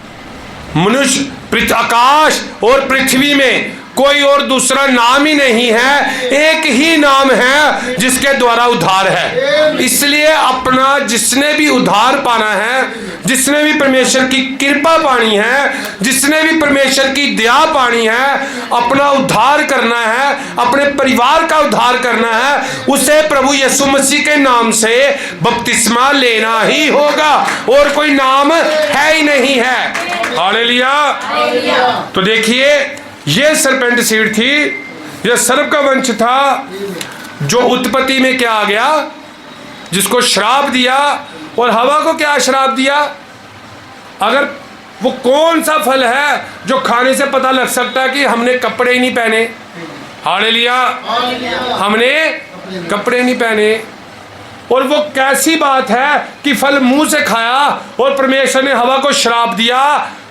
मनुष्य, आकाश और पृथ्वी में कोई और दूसरा नाम ही नहीं है, एक ही नाम है जिसके द्वारा उद्धार है। इसलिए अपना जिसने भी उद्धार पाना है, जिसने भी परमेश्वर की कृपा पानी है, जिसने भी परमेश्वर की दया पानी है, अपना उद्धार करना है, अपने परिवार का उद्धार करना है, उसे प्रभु यीशु मसीह के नाम से बपतिस्मा लेना ही होगा, और कोई नाम है ही नहीं है। हालेलुया। तो देखिए, ये सरपेंट सीड थी, यह सर्प का वंश था, जो उत्पत्ति में क्या आ गया? जिसको श्राप दिया। और हवा को क्या श्राप दिया? अगर वो कौन सा फल है जो खाने से पता लग सकता है कि हमने कपड़े ही नहीं पहने? हालेलुया। हमने कपड़े नहीं पहने। और वो कैसी बात है कि फल मुंह से खाया और परमेश्वर ने हवा को श्राप दिया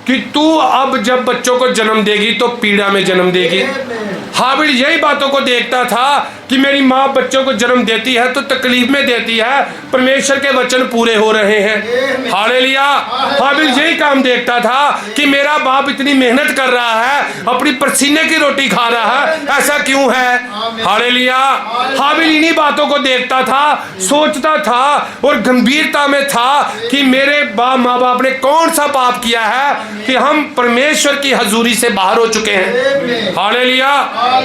कि तू अब जब बच्चों को जन्म देगी तो पीड़ा में जन्म देगी। हाबिल यही बातों को देखता था कि मेरी माँ बच्चों को जन्म देती है तो तकलीफ में देती है, परमेश्वर के वचन पूरे हो रहे हैं। हालेलुया। हाबिल यही काम देखता था कि मेरा बाप इतनी मेहनत कर रहा है, अपनी पसीने की रोटी खा रहा है, ऐसा क्यों है? हालेलुया। हाबिल इन्हीं बातों को देखता था, सोचता था और गंभीरता में था कि मेरे माँ बाप ने कौन सा पाप किया है कि हम परमेश्वर की हजूरी से बाहर हो चुके हैं। हालेलुया।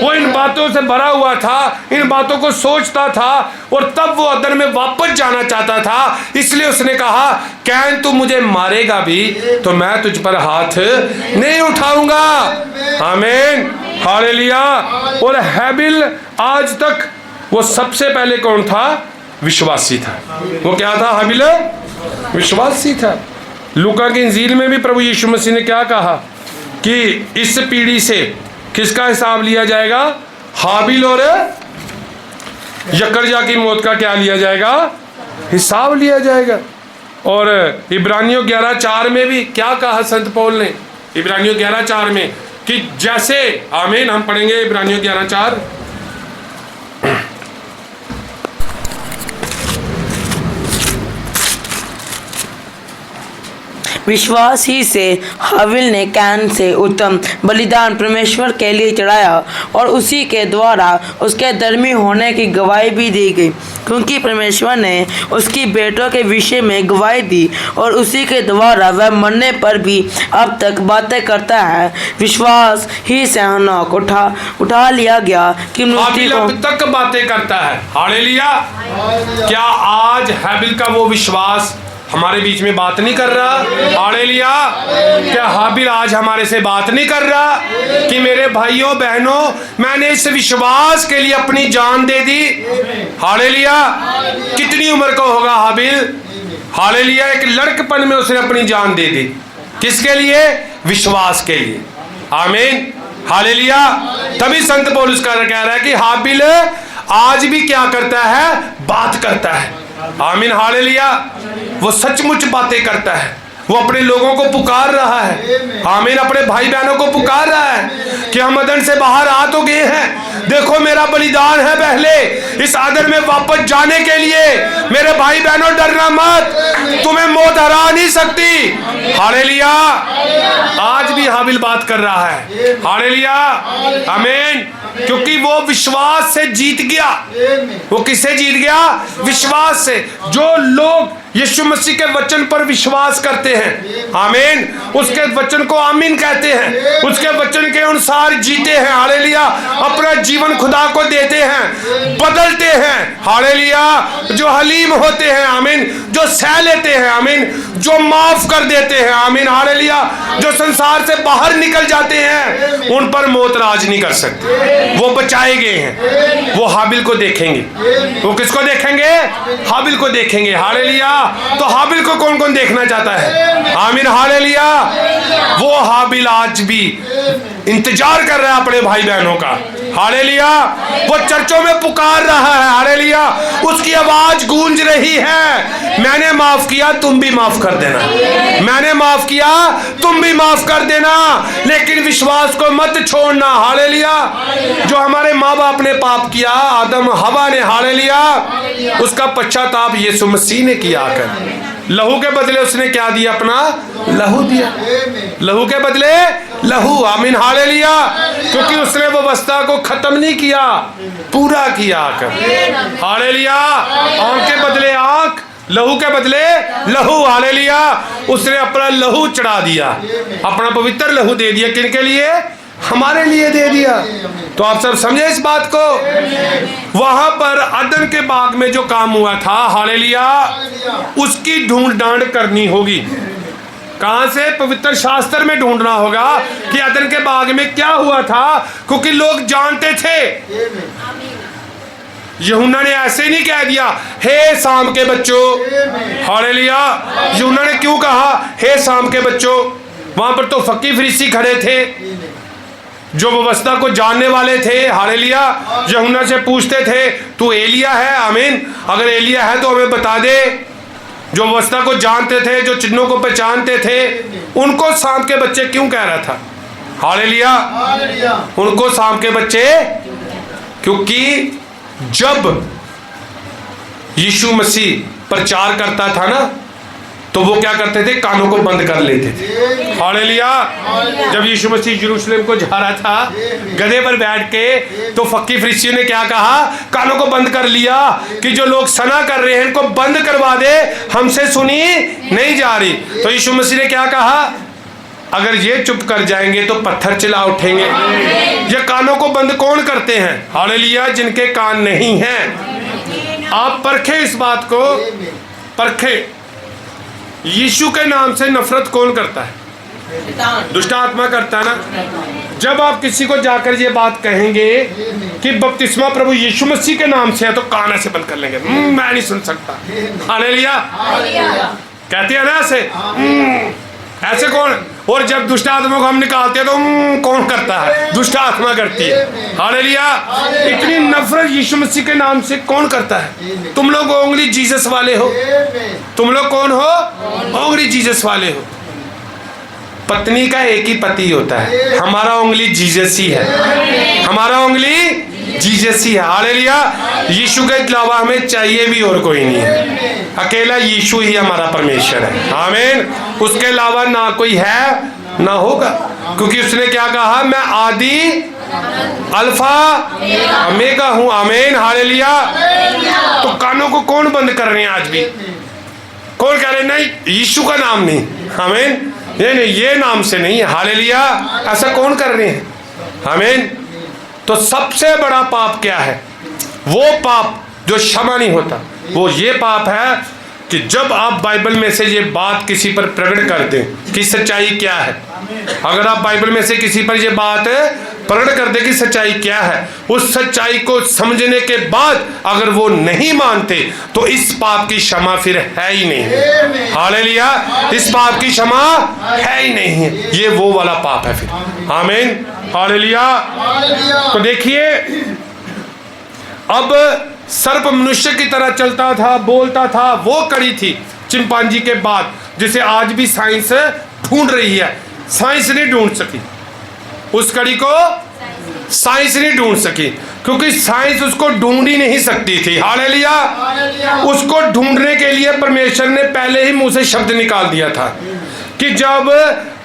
वो इन बातों से भरा हुआ था, इन बातों को सोचता था, और तब वो अदन में वापस जाना चाहता था। इसलिए उसने कहा, कैन तू मुझे मारेगा भी तो मैं तुझ पर हाथ नहीं उठाऊंगा। आमीन। हालेलुया। और हैबिल आज तक वो सबसे पहले कौन था? विश्वासी था। वो क्या था? हैबिल विश्वासी था। लूका की इंजील में भी प्रभु यीशु मसीह ने क्या कहा कि इस पीढ़ी से किसका हिसाब लिया जाएगा? हाबिल और यकरजा की मौत का क्या लिया जाएगा? हिसाब लिया जाएगा। और इब्रानियों 11:4 में भी क्या कहा संत पौल ने? इब्रानियों 11:4 में कि जैसे, आमीन, हम पढ़ेंगे इब्रानियों 11:4। विश्वास ही से हाबिल ने कैन से उत्तम बलिदान परमेश्वर के लिए चढ़ाया, और उसी के द्वारा उसके धर्मी होने की गवाही भी दी गई, क्योंकि परमेश्वर ने उसकी बेटों के विषय में गवाही दी, और उसी के द्वारा वह मरने पर भी अब तक बातें करता है। विश्वास ही से हनोक उठा लिया गया कि मृत्यु को अब तक बातें करता है। हालेलुया। क्या आज हाबिल का वो विश्वास हमारे बीच में बात नहीं कर रहा? हालेलुया। क्या हाबिल आज हमारे से बात नहीं कर रहा कि मेरे भाइयों बहनों, मैंने इस विश्वास के लिए अपनी जान दे दी? हालेलुया। कितनी उम्र का होगा हाबिल? हालेलुया। एक लड़कपन में उसने अपनी जान दे दी। किसके लिए? विश्वास के लिए। आमीन। हालेलुया। तभी संत पौलुस कह रहा है कि हाबिल आज भी क्या करता है? बात करता है। आमीन। हालेलुया। वो सचमुच बातें करता है। वो अपने लोगों को पुकार रहा है। आमीन। अपने भाई बहनों को पुकार रहा है कि हम अदन से बाहर आ तो गए हैं, देखो मेरा बलिदान है पहले, इस अदन में वापस जाने के लिए मेरे भाई बहनों डरना मत, तुम्हें मौत हरा नहीं सकती। हालेलुया। आज भी हाबिल बात कर रहा है। हालेलुया। आमीन। क्योंकि वो विश्वास से जीत गया। वो किससे जीत गया? विश्वास से। जो लोग यीशु मसीह के वचन पर विश्वास करते हैं, आमीन, उसके वचन को आमीन कहते हैं, उसके वचन के अनुसार जीते हैं, हालेलुया, अपना जीवन खुदा को देते हैं, बदलते हैं, हालेलुया, जो हलीम होते हैं, आमीन, जो सह लेते हैं, आमीन, जो माफ कर देते हैं, आमीन, हालेलुया, जो संसार से बाहर निकल जाते हैं, उन पर मौत राज नहीं कर सकती। वो बचाए गए हैं। वो हाबिल को देखेंगे। वो किसको देखेंगे? हाबिल को देखेंगे। हालेलुया। तो हाबिल को कौन कौन देखना चाहता है? आमीन। हालेलुया। वो हाबिल आज भी इंतजार कर रहा है अपने भाई बहनों का। हालेलुया। वो चर्चों में पुकार रहा है। हालेलुया। उसकी आवाज गूंज रही है, मैंने माफ किया, तुम भी माफ कर देना। मैंने माफ किया, तुम भी माफ कर देना, लेकिन विश्वास को मत छोड़ना। हालेलुया। जो हमारे माँ बाप ने पाप किया, आदम हवा ने, हालेलुया, उसका पश्चाताप यीशु मसीह ने किया। आकर लहू के बदले उसने क्या दिया? अपना लहू दिया। लहू के बदले लहू। आमीन। हालेलुया। क्योंकि उसने व्यवस्था को खत्म नहीं किया, पूरा किया। आकर हालेलुया। आंख के बदले आंख, लहू के बदले लहू। हालेलुया। उसने अपना लहू चढ़ा दिया, अपना पवित्र लहू दे दिया। किनके लिए? हमारे लिए दे दिया। तो आप सब समझे इस बात को? वहां पर अदन के बाग में जो काम हुआ था, हालेलुया, उसकी ढूंढ डांड करनी होगी। कहां से? पवित्र शास्त्र में ढूंढना होगा कि अदन के बाग में क्या हुआ था, क्योंकि लोग जानते थे। यूहन्ना ने ऐसे नहीं कह दिया हे शाम के बच्चों। हालेलुया। यूहन्ना ने क्यों कहा हे शाम के बच्चों? वहां पर तो फकीर फरीसी खड़े थे जो व्यवस्था को जानने वाले थे। हालेलुया। यूहन्ना से पूछते थे तू एलिया है? आमीन। अगर एलिया है तो हमें बता दे। जो व्यवस्था को जानते थे, जो चिन्हों को पहचानते थे, उनको शाम के बच्चे क्यों कह रहा था? हालेलुया। उनको शाम के बच्चे, क्योंकि जब यीशु मसीह प्रचार करता था ना, तो वो क्या करते थे? कानों को बंद कर लेते थे। हालेलुया। जब यीशु मसीह यरूशलेम को जा रहा था गधे पर बैठ के, तो फकीर फरीसियों ने क्या कहा? कानों को बंद कर लिया कि जो लोग सना कर रहे हैं इनको बंद करवा दे, हमसे सुनी नहीं जा रही। तो यीशु मसीह ने क्या कहा? अगर ये चुप कर जाएंगे तो पत्थर चिल्ला उठेंगे। ये कानों को बंद कौन करते हैं? हालेलुया। जिनके कान नहीं हैं। आप परखे इस बात को, परखे। यीशु के नाम से नफरत कौन करता है? दुष्ट आत्मा करता है ना। जब आप किसी को जाकर ये बात कहेंगे कि बपतिस्मा प्रभु यीशु मसीह के नाम से है, तो कान ऐसे बंद कर लेंगे, मैं नहीं सुन सकता। हालेलुया। कहते हैं ना ऐसे। ऐसे कौन? और जब दुष्ट आत्मा को हम निकालते हैं तो कौन करता है? दुष्ट आत्मा करती है। हालेलुया। इतनी नफरत यीशु मसीह के नाम से कौन करता है? तुम लोग ओंगली जीसस वाले हो। तुम लोग कौन हो? ओंगली जीसस वाले हो। पत्नी का एक ही पति होता है, हमारा उंगली जीसस ही है। हमारा उंगली जीसस ही है। हालेलुया। यीशु के अलावा हमें चाहिए भी और कोई नहीं है। अकेला यीशु ही हमारा परमेश्वर है। आमीन। उसके अलावा ना कोई है ना होगा, क्योंकि उसने क्या कहा? मैं आदि अल्फा ओमेगा हूं। आमीन। हालेलुया। तो कानों को कौन बंद कर रहे हैं आज भी? कौन कह रहे हैं नहीं यीशु का नाम नहीं? आमीन। नहीं, ये नाम से नहीं है। हालेलुया। ऐसा कौन कर रहे हैं? आमीन। तो सबसे बड़ा पाप क्या है? वो पाप जो क्षमा नहीं होता, वो ये पाप है कि जब आप बाइबल में से ये बात किसी पर प्रकट कर दें कि सच्चाई क्या है, अगर आप बाइबल में से किसी पर ये बात प्रकट कर दें कि सच्चाई क्या है, उस सच्चाई को समझने के बाद अगर वो नहीं मानते तो इस पाप की क्षमा फिर है ही नहीं है। हालेलुया, इस पाप की क्षमा है ही नहीं है, ये वो वाला पाप है फिर। आमीन, हालेलुया। तो देखिए, अब सर्प मनुष्य की तरह चलता था, बोलता था, वो कड़ी थी चिंपांजी के बाद, जिसे आज भी साइंस ढूंढ रही है। साइंस नहीं ढूंढ सकी उस कड़ी को, साइंस नहीं ढूंढ सकी, क्योंकि साइंस उसको ढूंढ ही नहीं सकती थी। हालेलुया। उसको ढूंढने के लिए परमेश्वर ने पहले ही मुंह से शब्द निकाल दिया था कि जब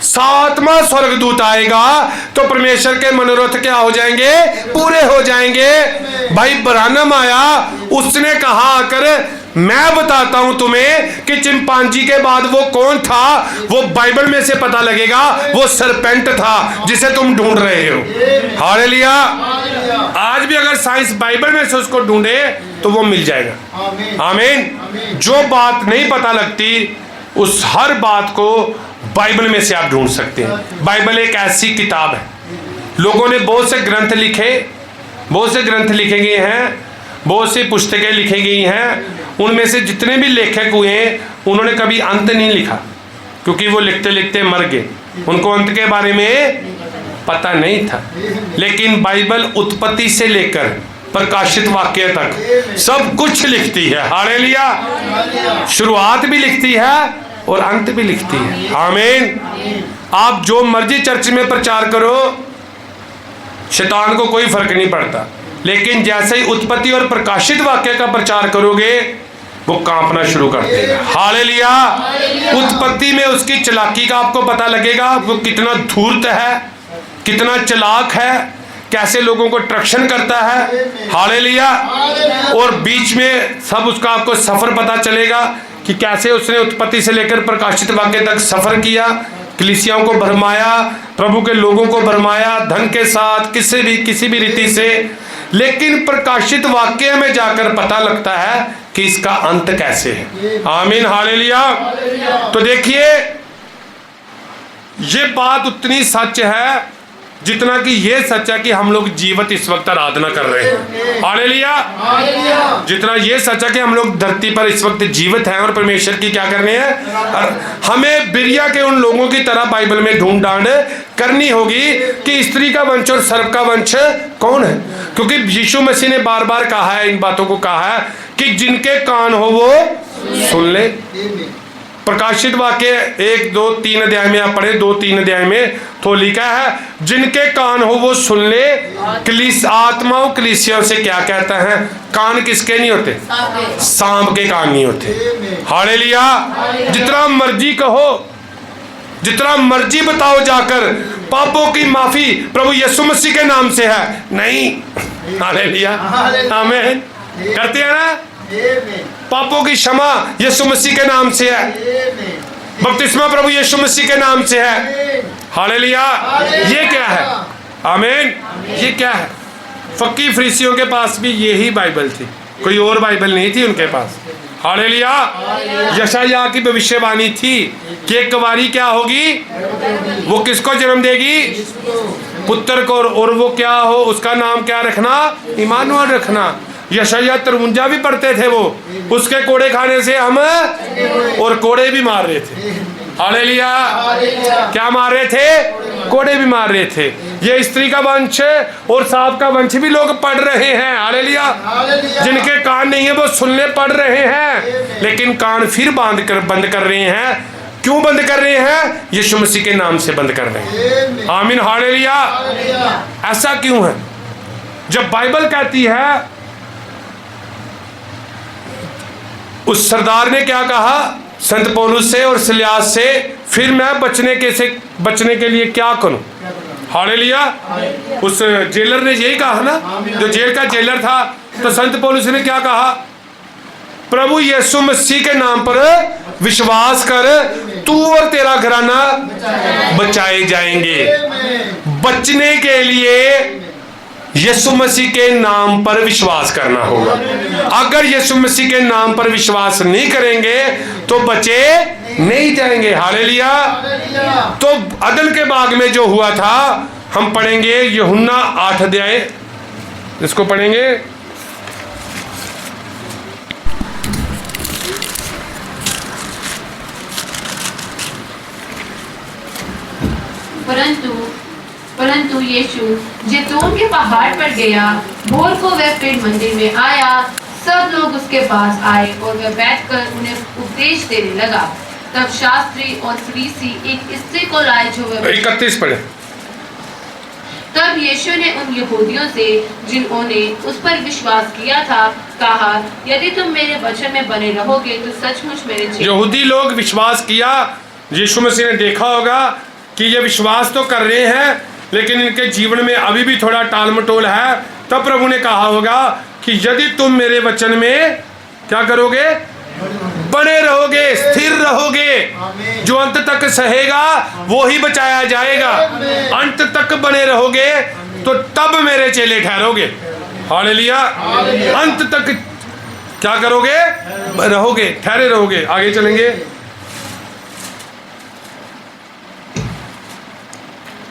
7वां स्वर्गदूत आएगा तो परमेश्वर के मनोरथ क्या हो जाएंगे, पूरे हो जाएंगे। भाई ब्रानम आया, उसने कहा आकर मैं बताता हूं तुम्हें कि चिंपांजी के बाद वो कौन था। वो बाइबल में से पता लगेगा, वो सरपेंट था जिसे तुम ढूंढ रहे हो। हालेलुया। आज भी अगर साइंस बाइबल में से उसको ढूंढे तो वो मिल जाएगा। आमीन। जो बात नहीं पता लगती उस हर बात को बाइबल में से आप ढूंढ सकते हैं। बाइबल एक ऐसी किताब है, लोगों ने बहुत से ग्रंथ लिखे, बहुत से ग्रंथ लिखे गए हैं, बहुत सी पुस्तकें लिखी गई हैं। उनमें से जितने भी लेखक हुए उन्होंने कभी अंत नहीं लिखा, क्योंकि वो लिखते लिखते मर गए, उनको अंत के बारे में पता नहीं था। लेकिन बाइबल उत्पत्ति से लेकर प्रकाशित वाक्य तक सब कुछ लिखती है। हालेलुया। शुरुआत भी लिखती है और अंत भी लिखती है। आमीन। आप जो मर्जी चर्च में प्रचार करो, शैतान को कोई फर्क नहीं पड़ता, लेकिन जैसे ही उत्पत्ति और प्रकाशित वाक्य का प्रचार करोगे वो कांपना शुरू कर देगा। हालेलुया। उत्पत्ति में उसकी चालाकी का आपको पता लगेगा, वो कितना धूर्त है, कितना चालाक है, कैसे लोगों को ट्रक्शन करता है। हालेलुया। और बीच में सब उसका आपको सफर पता चलेगा कि कैसे उसने उत्पत्ति से लेकर प्रकाशित वाक्य तक सफर किया, कलीसियाओं को भरमाया, प्रभु के लोगों को भरमाया, धन के साथ किसी भी रीति से। लेकिन प्रकाशित वाक्य में जाकर पता लगता है कि इसका अंत कैसे है। आमीन, हालेलुया। तो देखिए, ये बात उतनी सच है जितना कि ये सच है कि हम लोग जीवित इस वक्त आराधना कर रहे हैं। हालेलुया। जितना ये सच है कि हम लोग धरती पर इस वक्त जीवित हैं और परमेश्वर की क्या करनी है, हमें बिरिया के उन लोगों की तरह बाइबल में ढूंढ डांड करनी होगी कि स्त्री का वंश और सर्प का वंश कौन है। क्योंकि यीशु मसीह ने बार बार कहा है, इन बातों को कहा है कि जिनके कान हो वो सुन ले। प्रकाशित वाक्य 1, 2, 3 अध्याय में आप पढ़े, 2, 3 अध्याय में तो लिखा है जिनके कान हो वो सुन ले। आत्माओं कलीसियाओं से क्या कहता है, कान किसके नहीं होते, सांप के कान नहीं होते। हालेलुया। जितना मर्जी कहो, जितना मर्जी बताओ जाकर पापों की माफी प्रभु यीशु मसीह के नाम से है, नहीं। हालेलुया। आमीन। करते हैं ना, पापों की क्षमा यीशु मसीह के नाम से है, बपतिस्मा प्रभु यीशु मसीह के नाम से है। हालेलुया। ये क्या है? आमीन। ये क्या है? फक्की फरीसियों के पास भी यही बाइबल थी, कोई और बाइबल नहीं थी उनके पास। हालेलुया। यशायाह की भविष्यवाणी थी कि एक कुंवारी क्या होगी, वो किसको जन्म देगी, पुत्र को, और वो क्या हो, उसका नाम क्या रखना, इमानुएल रखना। यशायाह 53 भी पढ़ते थे वो, उसके कोड़े खाने से हम और कोड़े भी मार रहे थे। हालेलुया। क्या मार रहे थे, कोड़े भी मार रहे थे। ये स्त्री का वंश और सांप का वंश भी लोग पढ़ रहे हैं। हालेलुया। जिनके कान नहीं है वो सुनने पढ़ रहे हैं, लेकिन कान फिर बंद कर रहे हैं। क्यों बंद कर रहे हैं? यीशु मसीह के नाम से बंद कर रहे हैं। आमीन, हालेलुया। ऐसा क्यों है? जब बाइबल कहती है, उस सरदार ने क्या कहा संत पौलुस से और सिलास से, फिर मैं बचने के लिए क्या करूं। हालेलुया। उस जेलर ने यही कहा ना, जो जेल का जेलर था, तो संत पौलुस ने क्या कहा, प्रभु यीशु मसीह के नाम पर विश्वास कर, तू और तेरा घराना बचाए जाएंगे। बचने के लिए यीशु मसीह के नाम पर विश्वास करना होगा। अगर यीशु मसीह के नाम पर विश्वास नहीं करेंगे तो बचे नहीं जाएंगे। हालेलुया। तो अदन के बाग में जो हुआ था हम पढ़ेंगे यूहन्ना 8 अध्याय, इसको पढ़ेंगे। परंतु यीशु जैतून के पहाड़ पर गया। भोर को वह फिर मंदिर में आया। सब लोग उसके पास आए और वह बैठकर उन्हें उपदेश देने लगा। तब शास्त्री और फरीसी एक स्त्री को लाए जो वह 31 पढ़े। तब यीशु ने उन यहूदियों से जिन्होंने उस पर विश्वास किया था कहा, यदि तुम मेरे वचन में बने रहोगे तो सचमुच मेरे चेले। यहूदी लोग विश्वास किया। यीशु मसीह ने देखा होगा कि ये विश्वास तो कर रहे हैं लेकिन इनके जीवन में अभी भी थोड़ा टाल मटोल है। तब प्रभु ने कहा होगा कि यदि तुम मेरे वचन में क्या करोगे, बने रहोगे, स्थिर रहोगे, जो अंत तक सहेगा वो ही बचाया जाएगा। अंत तक बने रहोगे तो तब मेरे चेले ठहरोगे। हालेलुया। अंत तक क्या करोगे, रहोगे, ठहरे रहोगे। आगे चलेंगे।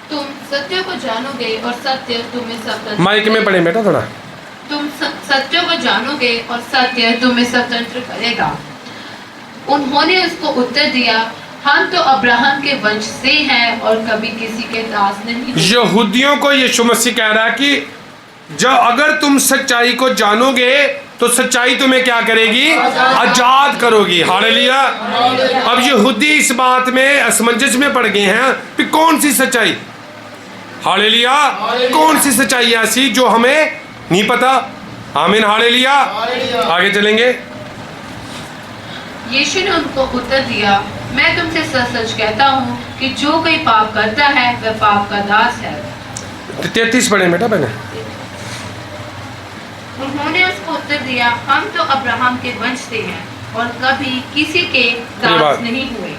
तुम सत्य को जानोगे और सत्य तुम्हें स्वतंत्र। माइक में पढ़े बेटा थोड़ा। तुम सत्य को जानोगे और सत्य तुम्हें स्वतंत्र करेगा। उन्होंने उसको उत्तर दिया, हम तो अब्राहम के वंश से हैं और कभी किसी के दास नहीं। यहूदियों को यीशु मसीह कह रहा है कि जब अगर तुम सच्चाई को जानोगे तो सच्चाई तुम्हें क्या करेगी, आजाद करोगी। हालेलुया। अब यहूदी इस बात में असमंजस में पड़ गए हैं कि कौन सी सच्चाई। हालेलुया। कौन सी सच्चाई ऐसी जो हमें नहीं पता। आमीन। हालेलुया। आगे चलेंगे। यीशु ने उनको उत्तर दिया, मैं तुमसे सच सच कहता हूँ कि जो कोई पाप करता है वह पाप का दास है। 33 पढ़े बेटा पहले। उन्होंने उसको उत्तर दिया, हम तो अब्राहम के वंश से हैं और कभी किसी के दास नहीं हुए।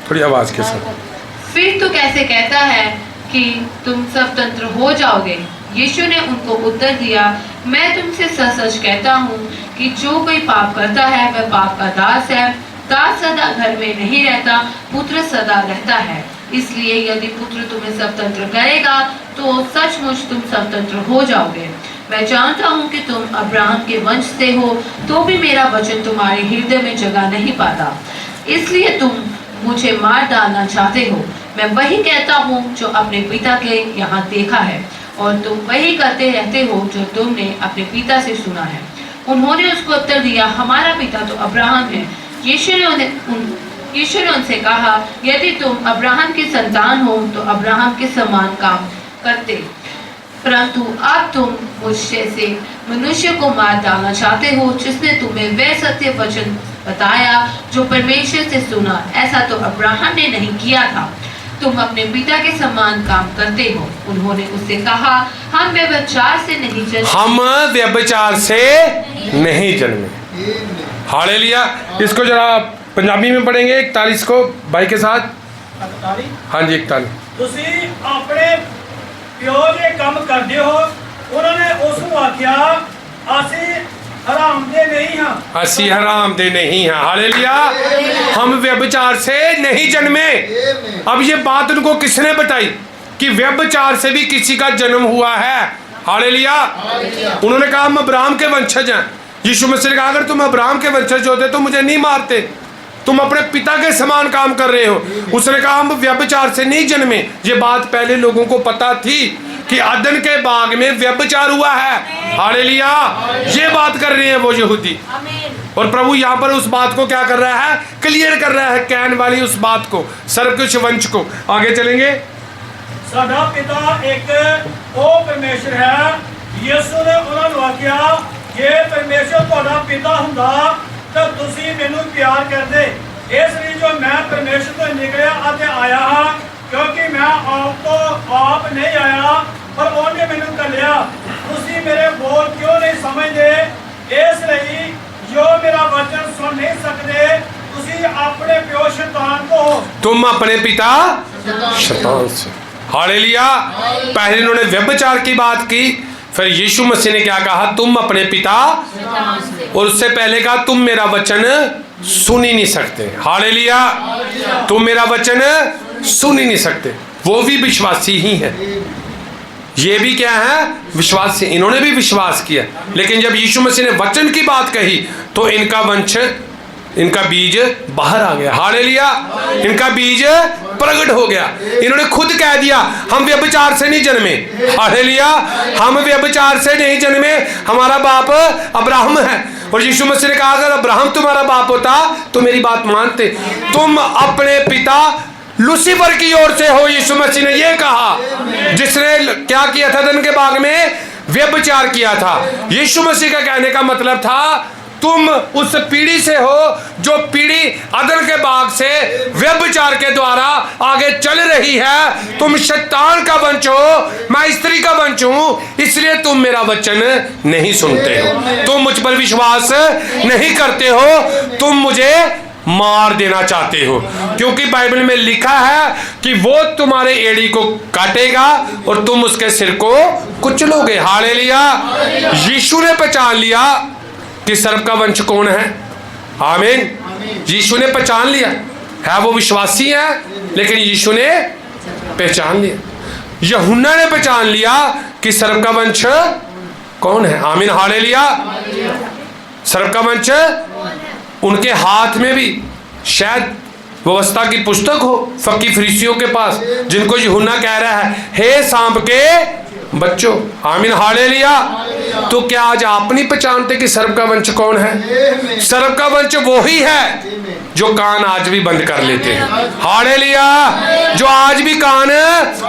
थोड़ी आवाज के साथ। फिर तो कैसे कहता है कि तुम स्वतंत्र हो जाओगे। यीशु ने उनको उत्तर दिया, मैं तुमसे सच सच कहता हूँ कि जो कोई पाप करता है वह पाप का दास है। दास सदा घर में नहीं रहता, पुत्र सदा रहता है। इसलिए यदि पुत्र तुम्हें स्वतंत्र करेगा तो सचमुच तुम स्वतंत्र हो जाओगे। मैं जानता हूँ कि तुम अब्राहम के वंश से हो तो भी मेरा वचन तुम्हारे हृदय में जगह नहीं पाता, इसलिए तुम मुझे मार डालना चाहते हो। मैं वही कहता हूँ जो अपने पिता के यहाँ देखा है और तुम वही करते रहते हो जो तुमने अपने पिता से सुना है। उन्होंने उसको उत्तर दिया, हमारा पिता तो अब्राहम है। यीशु ने उनसे कहा, यदि तुम अब्राहम की संतान हो तो अब्राहम के समान काम करते, परंतु अब तुम मुझसे से मनुष्य को मार डालना चाहते हो जिसने तुम्हें वह सत्य वचन बताया जो परमेश्वर से सुना। ऐसा तो अब्राहम ने नहीं किया था। तुम अपने पिता के समान काम करते हो। उन्होंने उससे कहा, हम व्यभिचार से नहीं जन्मे। हम व्यभिचार से नहीं जन्मे। हालेलुया। इसको जरा पंजाबी में पढ़ेंगे 41 को भाई के साथ। हाँ जी 41। ਤੁਸੀਂ ਆਪਣੇ ਪਿਓ ਦੇ ਕੰਮ ਕਰਦੇ ਹੋ। ਉਹਨਾਂ ਨੇ ਉਸ ਨੂੰ ਆਖਿਆ, ਅਸੀਂ हराम दे नहीं हाँ। असी हराम दे नहीं हैं। हालेलुया। हम व्यभिचार से नहीं जन्मे। अब ये बात उनको किसने बताई कि व्यभिचार से भी किसी का जन्म हुआ है। हालेलुया। उन्होंने कहा हम अब्राहम के वंशज हैं। यीशु मसीह ने कहा अगर तुम अब्राहम के वंशज होते तो मुझे नहीं मारते, तुम अपने पिता के समान काम कर रहे हो। उसने कहा हम व्यभिचार से नहीं जन्मे। ये बात पहले लोगों को पता थी कि अदन के बाग में व्यभिचार हुआ है। हालेलुया। ये बात कर रहे हैं वो यहूदी। और प्रभु यहाँ पर उस बात को क्या कर रहा है, क्लियर कर रहा है, कैन वाली उस बात को, सर्वकुश वंश को। आगे चलेंगे। साडा पिता एक ओ परमेश्वर है। यीशु ने उन्होंने आख्या, जे परमेश्वर तुहाडा पिता हुंदा तां तुसीं मैनूं प्यार करदे। इसलिए जो मैं परमेश्वर तो निकलिया अते आया हाँ, क्योंकि मैं आप नहीं आया पर उन्हें मैनूं घल्लिया। तुसीं मेरे बोल क्यों नहीं समझदे? इसलिए जो मेरा वचन सुन नहीं सकते, तुसीं अपने प्यो शैतान को हो। तुम अपने पिता शैतान से। हालेलुया। पहले इन्होंने व्यभिचार की बात की, फिर यीशु मसीह ने क्या कहा, तुम अपने पिता, और उससे पहले कहा तुम मेरा वचन सुन ही नहीं सकते। हालेलुया, तुम मेरा वचन सुन ही नहीं सकते। वो भी विश्वासी ही है, ये भी क्या है, विश्वासी। इन्होंने भी विश्वास किया, लेकिन जब यीशु मसीह ने वचन की बात कही तो इनका वंश, इनका बीज बाहर आ गया। हालेलुया, इनका बीज प्रकट हो गया। इन्होंने खुद कह दिया हम व्यभिचार से नहीं जन्मे। हालेलुया, हम व्यभिचार से नहीं जन्मे, हमारा बाप अब्राहम है। और यीशु मसीह ने कहा अगर अब्राहम तुम्हारा बाप होता तो मेरी बात मानते। तुम अपने पिता लूसीफर की ओर से हो, यीशु मसीह ने यह कहा, जिसने क्या किया था, अदन के बाग में व्यभिचार किया था। यीशु मसीह का कहने का मतलब था तुम उस पीढ़ी से हो जो पीढ़ी अदन के बाग से व्यभिचार के द्वारा आगे चल रही है। तुम शैतान का वंश हो, मैं स्त्री का वंश हूं, इसलिए तुम मेरा वचन नहीं सुनते हो, तुम मुझ पर विश्वास नहीं करते हो, तुम मुझे मार देना चाहते हो, क्योंकि बाइबल में लिखा है कि वो तुम्हारे एड़ी को काटेगा और तुम उसके सिर को कुचलोगे। हालेलुया, यीशु ने पहचान लिया कि सर्प का वंश कौन है। आमीन, यीशु ने पहचान लिया है, वो विश्वासी है, लेकिन यीशु ने पहचान लिया, यूहन्ना ने पहचान लिया कि सर्प का वंश कौन है। आमीन, हालेलुया, सर्प का वंश उनके हाथ में भी शायद व्यवस्था की पुस्तक हो, फकी फरीसियों के पास, जिनको यूहन्ना कह रहा है हे सांप के बच्चों। आमीन, हालेलुया। तो क्या आज आप नहीं पहचानते कि सर्प का वंश कौन है? सर्प का वंश वो ही है जो कान आज भी बंद कर लेते हैं। हालेलुया, जो आज भी कान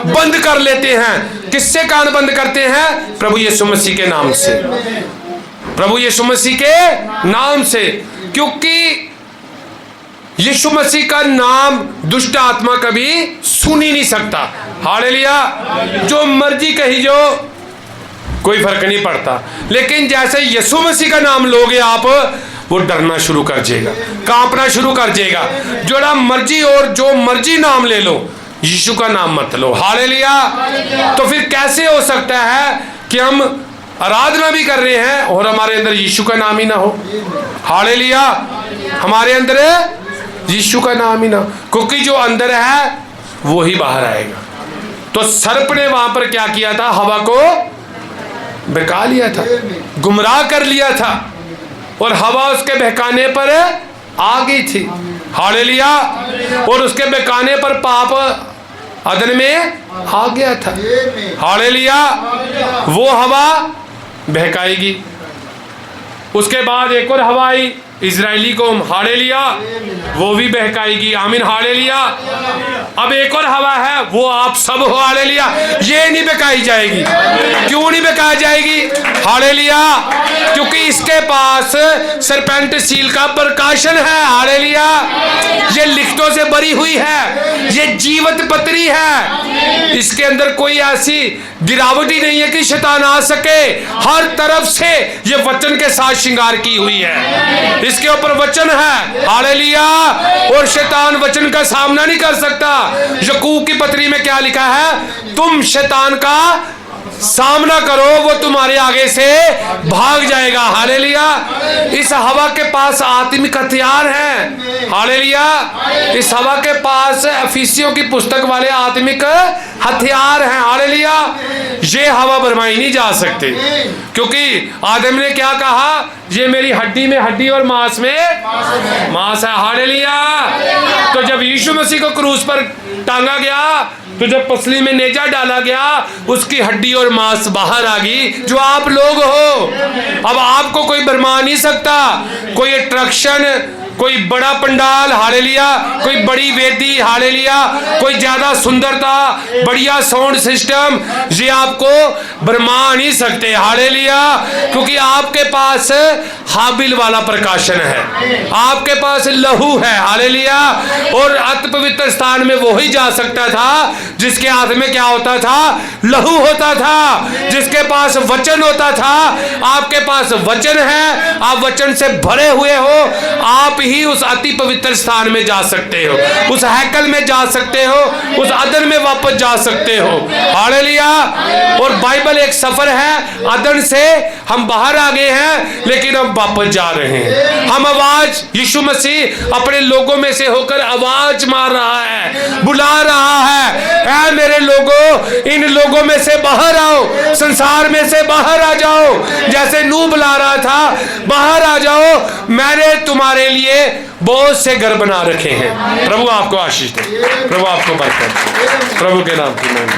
बंद कर लेते हैं। किससे कान बंद करते हैं? प्रभु यीशु मसीह के नाम से, प्रभु यीशु मसीह के नाम से, क्योंकि यीशु मसीह का नाम दुष्ट आत्मा कभी सुन ही नहीं सकता। हालेलुया, जो मर्जी कही जो, कोई फर्क नहीं पड़ता, लेकिन जैसे यीशु मसीह का नाम लोगे आप, वो डरना शुरू कर जाएगा, कांपना शुरू कर जाएगा। जोड़ा मर्जी और जो मर्जी नाम ले लो, यीशु का नाम मत लो। हालेलुया। तो फिर कैसे हो सकता है कि हम आराधना भी कर रहे हैं और हमारे अंदर यीशु का नाम ही ना हो? हालेलुया, हमारे अंदर यीशु का नाम ही ना, क्योंकि जो अंदर है वो ही बाहर आएगा। तो सर्प ने वहां पर क्या किया था? हवा को बहका लिया था, गुमराह कर लिया था, और हवा उसके बहकाने पर आ गई थी। हालेलुया, और उसके बहकाने पर पाप अदन में आ गया था। हालेलुया, वो हवा बहकाएगी। उसके बाद एक और हवा आई इजरायली को, हालेलुया, वो भी बहकाएगी। आमीन, हालेलुया। अब एक और हवा है, वो आप सब हो। हालेलुया, ये नहीं बहकाई जाएगी। क्यों नहीं बहकाई जाएगी? हालेलुया, क्योंकि इसके पास सरपेंट सील का प्रकाशन है। हालेलुया, ये लिखतों से भरी हुई है, ये जीवत पत्री है, इसके अंदर कोई ऐसी गिरावट ही नहीं है कि शैतान आ सके। हर तरफ से ये वचन के साथ श्रृंगार की हुई है, इसके ऊपर वचन है। हालेलुया, और शैतान वचन का सामना नहीं कर सकता। याकूब की पत्री में क्या लिखा है? तुम शैतान का सामना करो, वो तुम्हारे आगे से भाग जाएगा। हालेलुया, इस हवा के पास आत्मिक हथियार हैं। हालेलुया, इस हवा के पास एफिसियों की पुस्तक वाले आत्मिक हथियार हैं। हालेलुया, ये हवा भरमाई नहीं जा सकती, क्योंकि आदम ने क्या कहा? ये मेरी हड्डी में हड्डी और मांस में मांस है। हालेलुया, तो जब यीशु मसीह को क्रूस पर टांगा गया, तो जब पसली में नेजा डाला गया, उसकी हड्डी और मांस बाहर आ गई, जो आप लोग हो। अब आपको कोई भरमा नहीं सकता, कोई अट्रैक्शन, कोई बड़ा पंडाल, हालेलुया, कोई बड़ी वेदी, हालेलुया, कोई ज्यादा सुंदरता, बढ़िया साउंड सिस्टम, ये आपको भरमा नहीं सकते। हालेलुया, क्योंकि आपके पास हाबिल वाला प्रकाशन है, आपके पास लहू है। हालेलुया, और अति पवित्र स्थान में वो ही जा सकता था जिसके हाथ में क्या होता था? लहू होता था, जिसके पास वचन होता था। आपके पास वचन है, आप वचन से भरे हुए हो, आप ही उस अति पवित्र स्थान में जा सकते हो, उस हैकल में जा सकते हो, उस अदन में वापस जा सकते हो। हालेलुया। और बाइबल एक सफर है, अदन से हम बाहर आ गए हैं लेकिन हम वापस जा रहे हैं। हम आवाज, यीशु मसीह अपने लोगों में से होकर आवाज मार रहा है, बुला रहा है, ऐ मेरे लोगों, इन लोगों में से बाहर आओ, संसार में से बाहर आ जाओ। जैसे नूह बुला रहा था, बाहर आ जाओ, मैंने तुम्हारे लिए बहुत से घर बना रखे हैं। प्रभु आपको आशीष दे, प्रभु आपको बरकत दे, प्रभु के नाम की महिमा।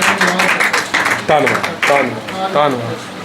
धन्यवाद, धन्यवाद, धन्यवाद।